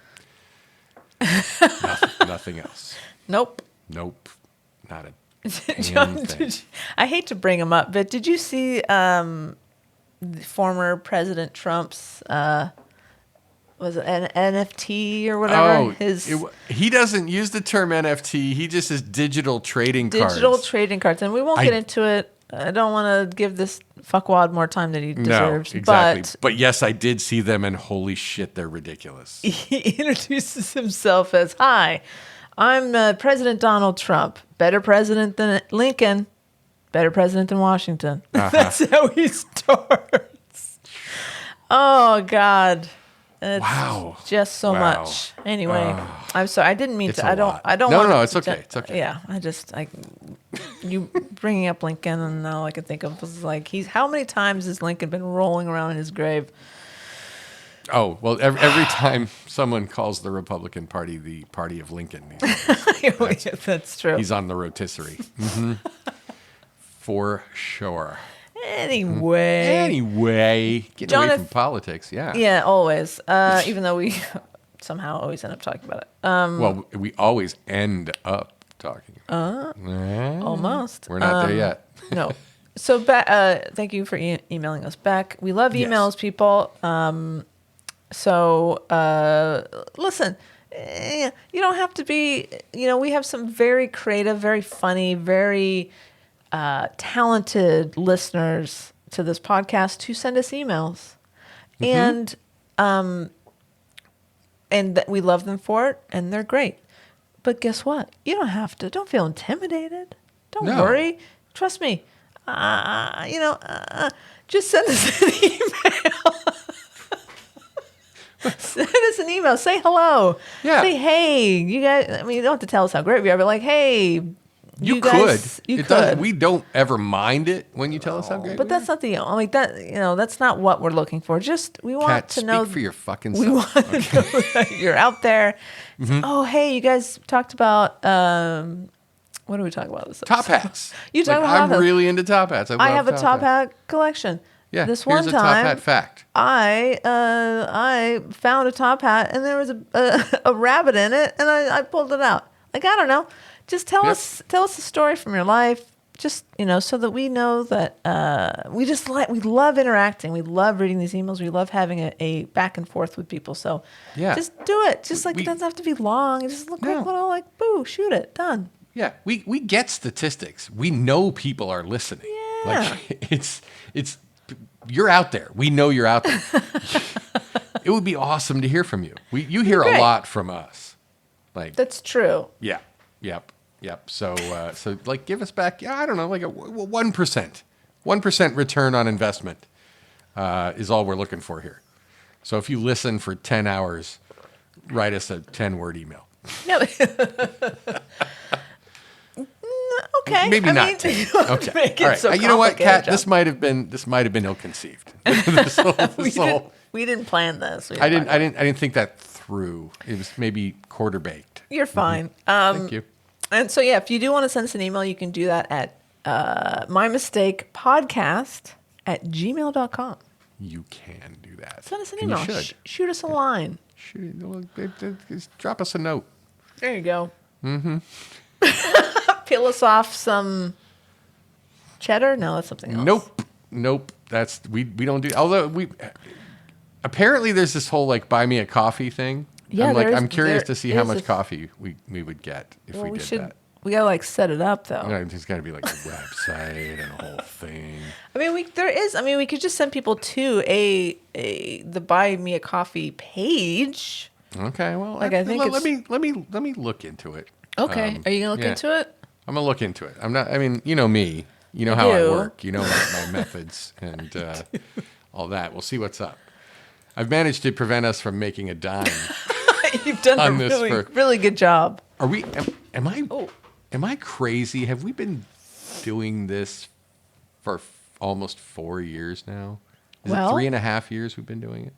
Nothing else. Nope. Nope. Not a John, damn thing. I hate to bring him up, but did you see former President Trump's was it an NFT or whatever? He doesn't use the term NFT. He just says digital trading cards. Digital trading cards, and we won't get into it. I don't want to give this fuckwad more time that he deserves. No, exactly. But yes, I did see them, and holy shit, they're ridiculous. He introduces himself as, "Hi, I'm President Donald Trump. Better president than Lincoln. Better president than Washington." That's how he starts. Oh, God. It's just so much. Anyway, I'm sorry. I didn't mean to. I don't. No, it's okay. It's okay. Yeah, you bringing up Lincoln, and all I can think of was like, how many times has Lincoln been rolling around in his grave? Oh, well, every time someone calls the Republican Party the party of Lincoln, that's true. He's on the rotisserie. For sure. Anyway, getting away from politics, yeah. Yeah, always. Even though we somehow always end up talking about it. Well, we always end up talking about it. Almost. We're not there yet. No. So, thank you for emailing us back. We love Yes. emails, people. Listen, you don't have to be, we have some very creative, very funny, very talented listeners to this podcast who send us emails. And we love them for it, and they're great. But guess what? You don't have to. Don't feel intimidated. Don't worry. Trust me. Just send us an email. Send us an email. Say hello. Yeah. Say, hey, you guys. I mean, you don't have to tell us how great we are, but like, hey, You guys, could. you could. We don't ever mind it when you tell us how great. But that's not the like that. That's not what we're looking for. Just we want Kat, to know. speak for your fucking We self. want to know that you're out there. Oh, hey, you guys talked about. What do we talk about? This Top episode? hats. You talk about I'm top hats. really into top hats. I have a top hat collection. Yeah. This here's one a top time, hat fact. I found a top hat and there was a rabbit in it, and I pulled it out. Like, I don't know. Just tell us a story from your life. Just so that we know that we love interacting. We love reading these emails. We love having a back and forth with people. So just do it. Just it doesn't have to be long. It just look like little boo, shoot it, done. Yeah, we get statistics. We know people are listening. Yeah. Like it's you're out there. We know you're out there. It would be awesome to hear from you. You hear a lot from us. Like that's true. Yeah. Yep. So like give us back. I don't know, like a 1%. 1% return on investment is all we're looking for here. So if you listen for 10 hours, write us a 10-word email. No. Okay. Maybe not 10. Okay. Make it All right. so You know what, Kat? complicated, This might have been ill-conceived. We didn't plan this. I didn't think that through. It was maybe quarter baked. You're fine. Thank you. And so, if you do want to send us an email, you can do that at mymistakepodcast@gmail.com. You can do that. Send us an And email. You should. Shoot us a line. Just drop us a note. There you go. Mm-hmm. Peel us off some cheddar? No, that's something else. Nope. That's we don't do. Although apparently there's this whole like buy me a coffee thing. Yeah, I'm curious to see how much coffee we would get if we did that. We gotta set it up though. There's got to be like a website and a whole thing. I mean, we could just send people to the buy me a coffee page. Okay, well, I think let me look into it. Okay, are you gonna look into it? I'm gonna look into it. I'm not. I mean, you know me. You know how I work. You know my methods and all that. We'll see what's up. I've managed to prevent us from making a dime. You've done a really good job. Are we? Am I crazy? Have we been doing this for almost 4 years now? Is it 3.5 years we've been doing it?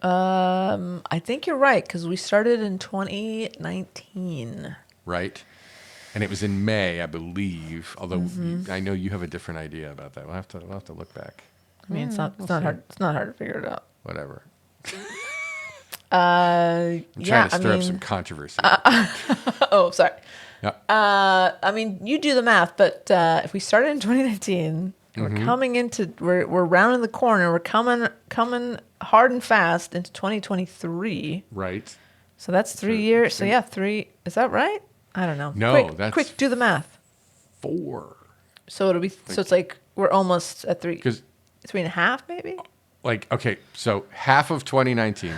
I think you're right because we started in 2019. Right. And it was in May, I believe. Although I know you have a different idea about that. We'll have to look back. I mean, it's not hard. It's not hard to figure it out. Whatever. I'm trying to stir up some controversy. Oh, sorry. Yeah. I mean, you do the math, but if we started in 2019, we're coming into we're rounding the corner. We're coming hard and fast into 2023. Right. So that's 3 years. So yeah, 3. Is that right? I don't know. No, quick. Do the math. 4. So it'll be. So it's like we're almost at 3. 3.5, maybe. Like, okay, so half of 2019,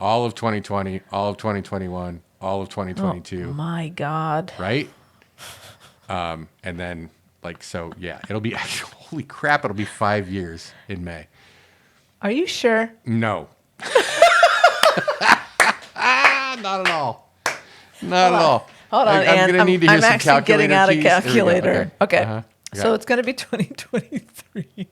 all of 2020, all of 2021, all of 2022. Oh my God. Right? And then, like, so, yeah, it'll be, holy crap, it'll be 5 years in May. Are you sure? No. Not at all. Not at all. Hold on, I'm going to need to hear some calculator getting out a keys. calculator. Okay. Uh-huh. So it's going to be 2023.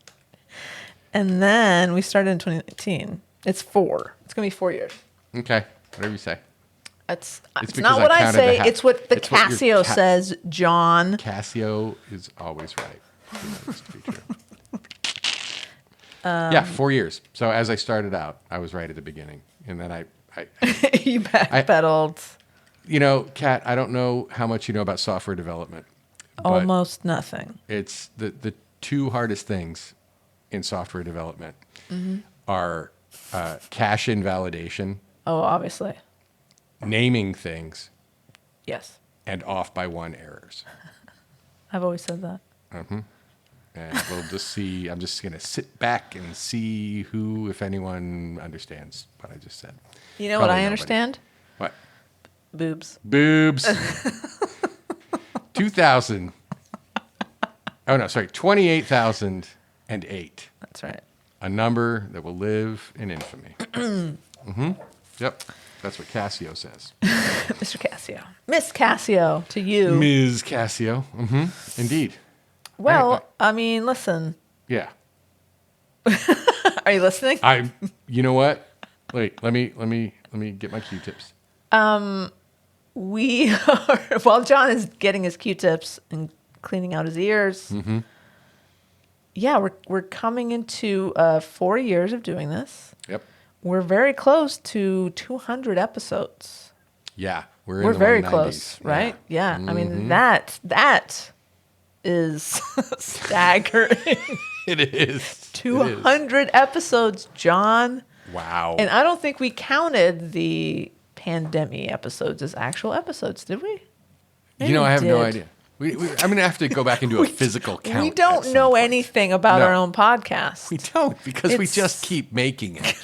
And then we started in 2019. It's 4. It's going to be 4 years. Okay. Whatever you say. It's not what I say. It's what the Casio says, John. Casio is always right. He knows to be true. Yeah, 4 years. So as I started out, I was right at the beginning. And then I You backpedaled. Kat, I don't know how much you know about software development. Almost nothing. It's the two hardest things in software development are cache invalidation. Oh, obviously. Naming things. Yes. And off by one errors. I've always said that. Mm-hmm. And we'll just see. I'm just going to sit back and see who, if anyone, understands what I just said. You know what I understand? What? Boobs. 28,008. That's right. A number that will live in infamy. Yep. That's what Cassio says. Mr. Cassio. Miss Cassio to you. Ms. Cassio. Indeed. Well, I mean, listen. Yeah. Are you listening? You know what? Wait, let me get my Q-tips. We are, while John is getting his Q-tips and cleaning out his ears. Yeah, we're coming into 4 years of doing this. Yep. We're very close to 200 episodes. Yeah, we're very close, right? Yeah. I mean that is staggering. It is 200 episodes, John. Wow. And I don't think we counted the pandemic episodes as actual episodes, did we? Maybe I have did. no idea. I'm going to have to go back and do a physical count. We don't know anything about our own podcast. We don't, because we just keep making it.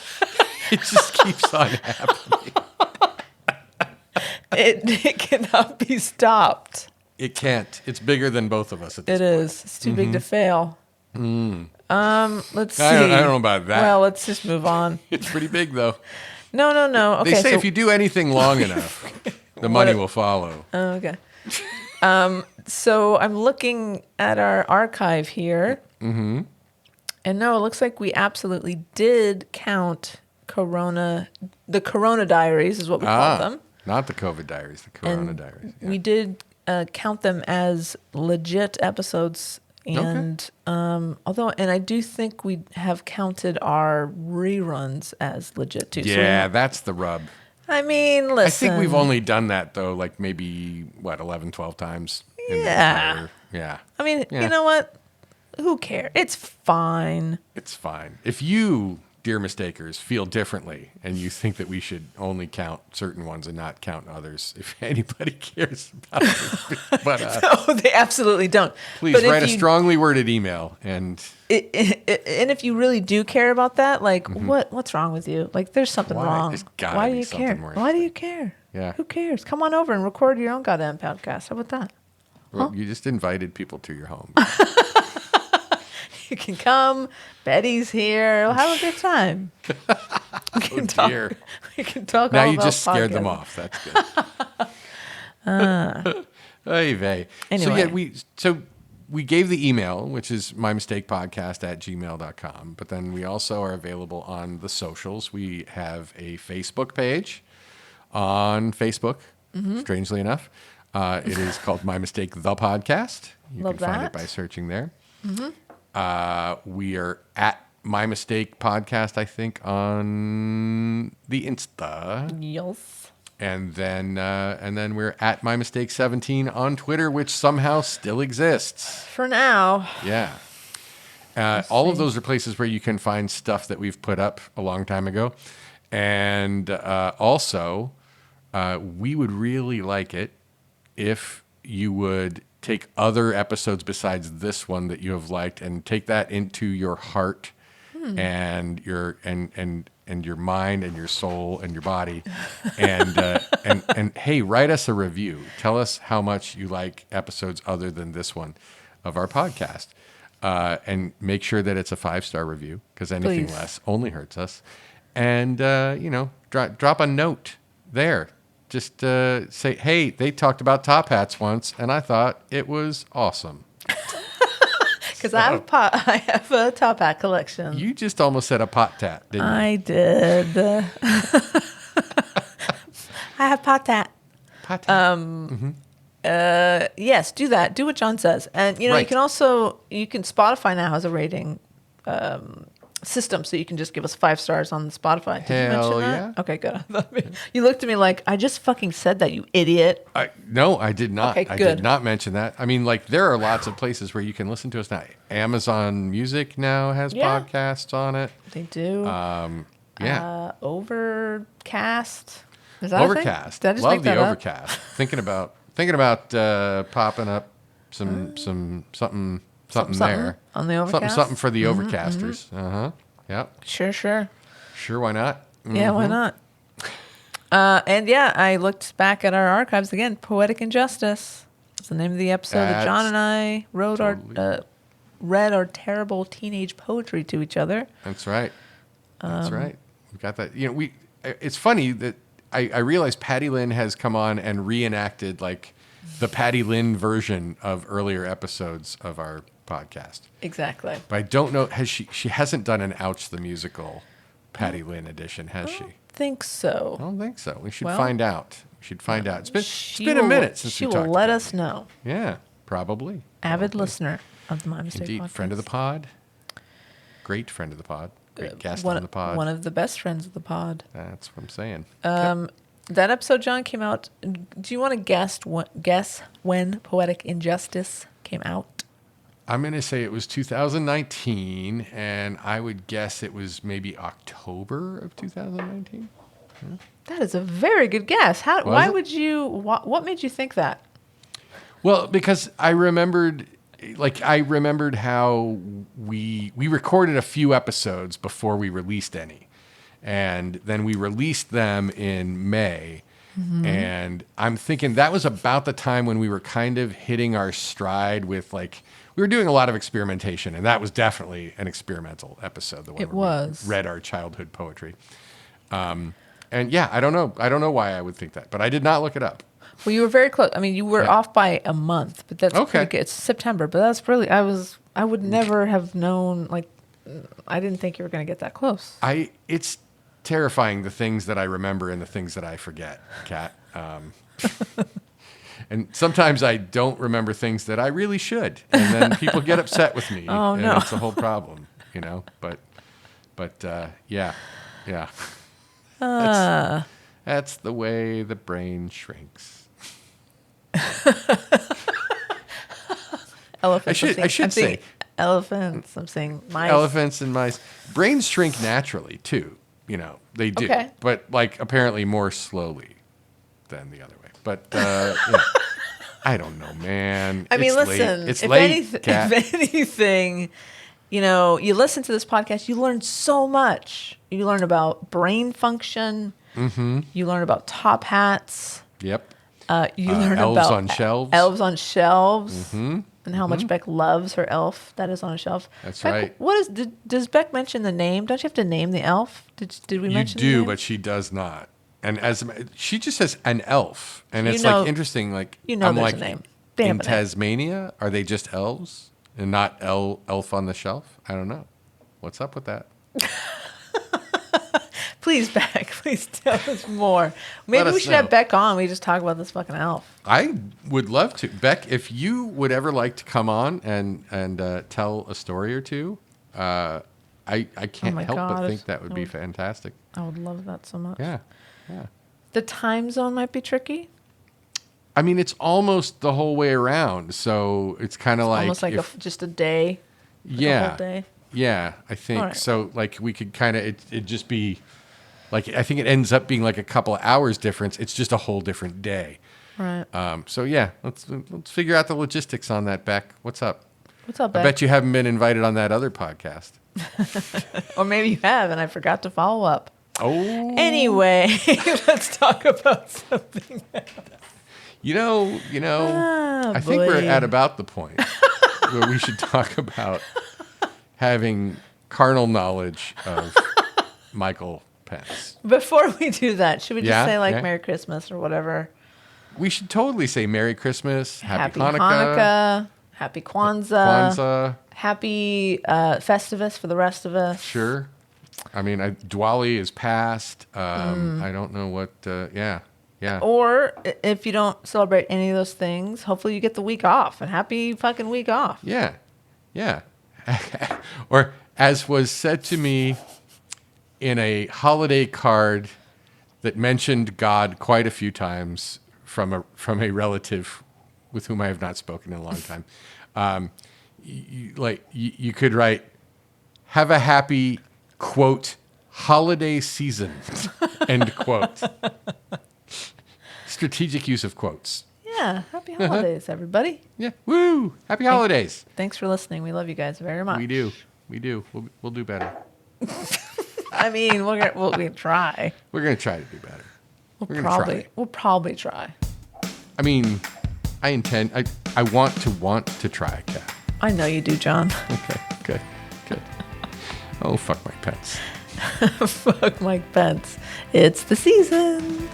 It just keeps on happening. It cannot be stopped. It can't. It's bigger than both of us at this point. It is. It's too big to fail. Let's see. I don't know about that. Well, let's just move on. It's pretty big, though. No. Okay, they say if you do anything long enough, the money will follow. Oh, okay. So I'm looking at our archive here. And no, it looks like we absolutely did count the Corona Diaries is what we call them. Not the COVID Diaries, the Corona Diaries. Yeah. We did count them as legit episodes. And and I do think we have counted our reruns as legit too. Yeah, that's the rub. I mean, listen. I think we've only done that, though, like maybe, 11, 12 times. Yeah. I mean, you know what? Who cares? It's fine. It's fine. If you, dear mistakers, feel differently and you think that we should only count certain ones and not count others, if anybody cares about this. But, no, they absolutely don't. Please write a strongly worded email. And if you really do care about that, like, what's wrong with you? Like, there's something wrong. Why do you care? Why do you care? Yeah. Who cares? Come on over and record your own goddamn podcast. How about that? Well, you just invited people to your home. You can come. Betty's here. We'll have a good time. We can talk. We can talk. Now all you about just scared podcasting. them off. That's good. Oy vey. Anyway. So we gave the email, which is mymistakepodcast@gmail.com. But then we also are available on the socials. We have a Facebook page on Facebook, strangely enough. It is called My Mistake, the Podcast. You can find it by searching there. We are at My Mistake Podcast, I think, on the Insta. Yes. And then we're at My Mistake 17 on Twitter, which somehow still exists. For now. Yeah. All of those are places where you can find stuff that we've put up a long time ago. And also, we would really like it if you would take other episodes besides this one that you have liked and take that into your heart and your mind and your soul and your body and hey, write us a review. Tell us how much you like episodes other than this one of our podcast, and make sure that it's a 5-star review, because anything less only hurts us. And drop a note there. Just say, hey, they talked about top hats once, and I thought it was awesome. Because I have a top hat collection. You just almost said a pot tat, didn't you? I did. I have pot tat. Pot tat. Yes, do that. Do what John says. And, you can Spotify now has a rating system, so you can just give us 5 stars on the Spotify. Did you mention that? Yeah. Okay, good. You looked at me like, I just fucking said that, you idiot. No, I did not. Okay, I good. did not mention that. I mean, like, there are lots of places where you can listen to us now. Amazon Music now has podcasts on it. They do. Overcast. Is that Overcast? Did I just Love make the that up? Overcast. thinking about popping up something there on the Overcast. something for the Overcasters. Yep. Sure. Why not? Yeah, why not? And I looked back at our archives again. Poetic Injustice is the name of the episode that John and I wrote read our terrible teenage poetry to each other. That's right. That's right. We got that. You know, it's funny that I realized Patty Lynn has come on and reenacted like the Patty Lynn version of earlier episodes of our podcast. Exactly. But I don't know, she hasn't done an Ouch the Musical Patty Lynn edition, has she? I think so. I don't think so. We should find out. It's been a minute since we talked. She will let us know. Yeah, probably. Avid listener of the My Mistake Indeed, podcast. friend of the pod. Great friend of the pod. Great guest on the pod. One of the best friends of the pod. That's what I'm saying. That episode, John, came out. Do you want to guess when Poetic Injustice came out? I'm going to say it was 2019, and I would guess it was maybe October of 2019. Yeah. That is a very good guess. Why would you? What made you think that? Well, because I remembered how we recorded a few episodes before we released any, and then we released them in May. Mm-hmm. And I'm thinking that was about the time when we were kind of hitting our stride with we were doing a lot of experimentation, and that was definitely an experimental episode. The one where we read our childhood poetry. And yeah, I don't know why I would think that, but I did not look it up. Well, you were very close. I mean, you were off by a month, but that's pretty good. It's September, but that's really, I would never have known, I didn't think you were going to get that close. It's terrifying, the things that I remember and the things that I forget, Kat. And sometimes I don't remember things that I really should, and then people get upset with me. Oh, and no. It's a whole problem, but yeah. That's the way the brain shrinks. Elephants. I should say elephants. I'm saying mice. Elephants and mice. Brains shrink naturally too. They do, but apparently more slowly than the other way. But I don't know, man. I mean, listen. If anything, you listen to this podcast, you learn so much. You learn about brain function. Mm-hmm. You learn about top hats. Yep. You learn elves about on shelves. Elves on shelves. Mm-hmm. And how much Beck loves her elf that is on a shelf. That's Beck, right. Does Beck mention the name? Don't you have to name the elf? Did we mention the name? You do, but she does not. And she just says an elf. And it's interesting. I'm there's a name. In Tasmania, are they just elves and not elf on the shelf? I don't know. What's up with that? Please, Beck, please tell us more. Maybe we should have Beck on. We just talk about this fucking elf. I would love to. Beck, if you would ever like to come on and tell a story or two, I can't help but think that would be fantastic. I would love that so much. Yeah. The time zone might be tricky. I mean, it's almost the whole way around, so it's kind of almost like just a day. Yeah. A whole day. Yeah, I think right. so. We could kind of it just be I think it ends up being a couple of hours difference. It's just a whole different day. Right. So yeah, let's figure out the logistics on that, Beck. What's up? What's up, Beck? I bet you haven't been invited on that other podcast. Or maybe you have, and I forgot to follow up. Oh. Anyway, let's talk about something else. I think we're at about the point where we should talk about having carnal knowledge of Michael Pence. Before we do that, should we just say Merry Christmas or whatever? We should totally say Merry Christmas, Happy Hanukkah, Happy Kwanzaa, Happy Festivus for the rest of us. Sure. I mean, Diwali is past. I don't know what. Yeah. Or if you don't celebrate any of those things, hopefully you get the week off. And happy fucking week off. Yeah. or as was said to me in a holiday card that mentioned God quite a few times from a relative with whom I have not spoken in a long time. You could write, "Have a happy, quote, holiday season," end quote. Strategic use of quotes. Yeah. Happy holidays, everybody. Yeah. Woo! Happy holidays. Thanks for listening. We love you guys very much. We do. We'll do better. I mean, we're gonna try. We're gonna try to do better. We'll probably try. I mean, I want to try, Kat. I know you do, John. Okay, good. Oh, fuck Mike Pence. Fuck Mike Pence. It's the season.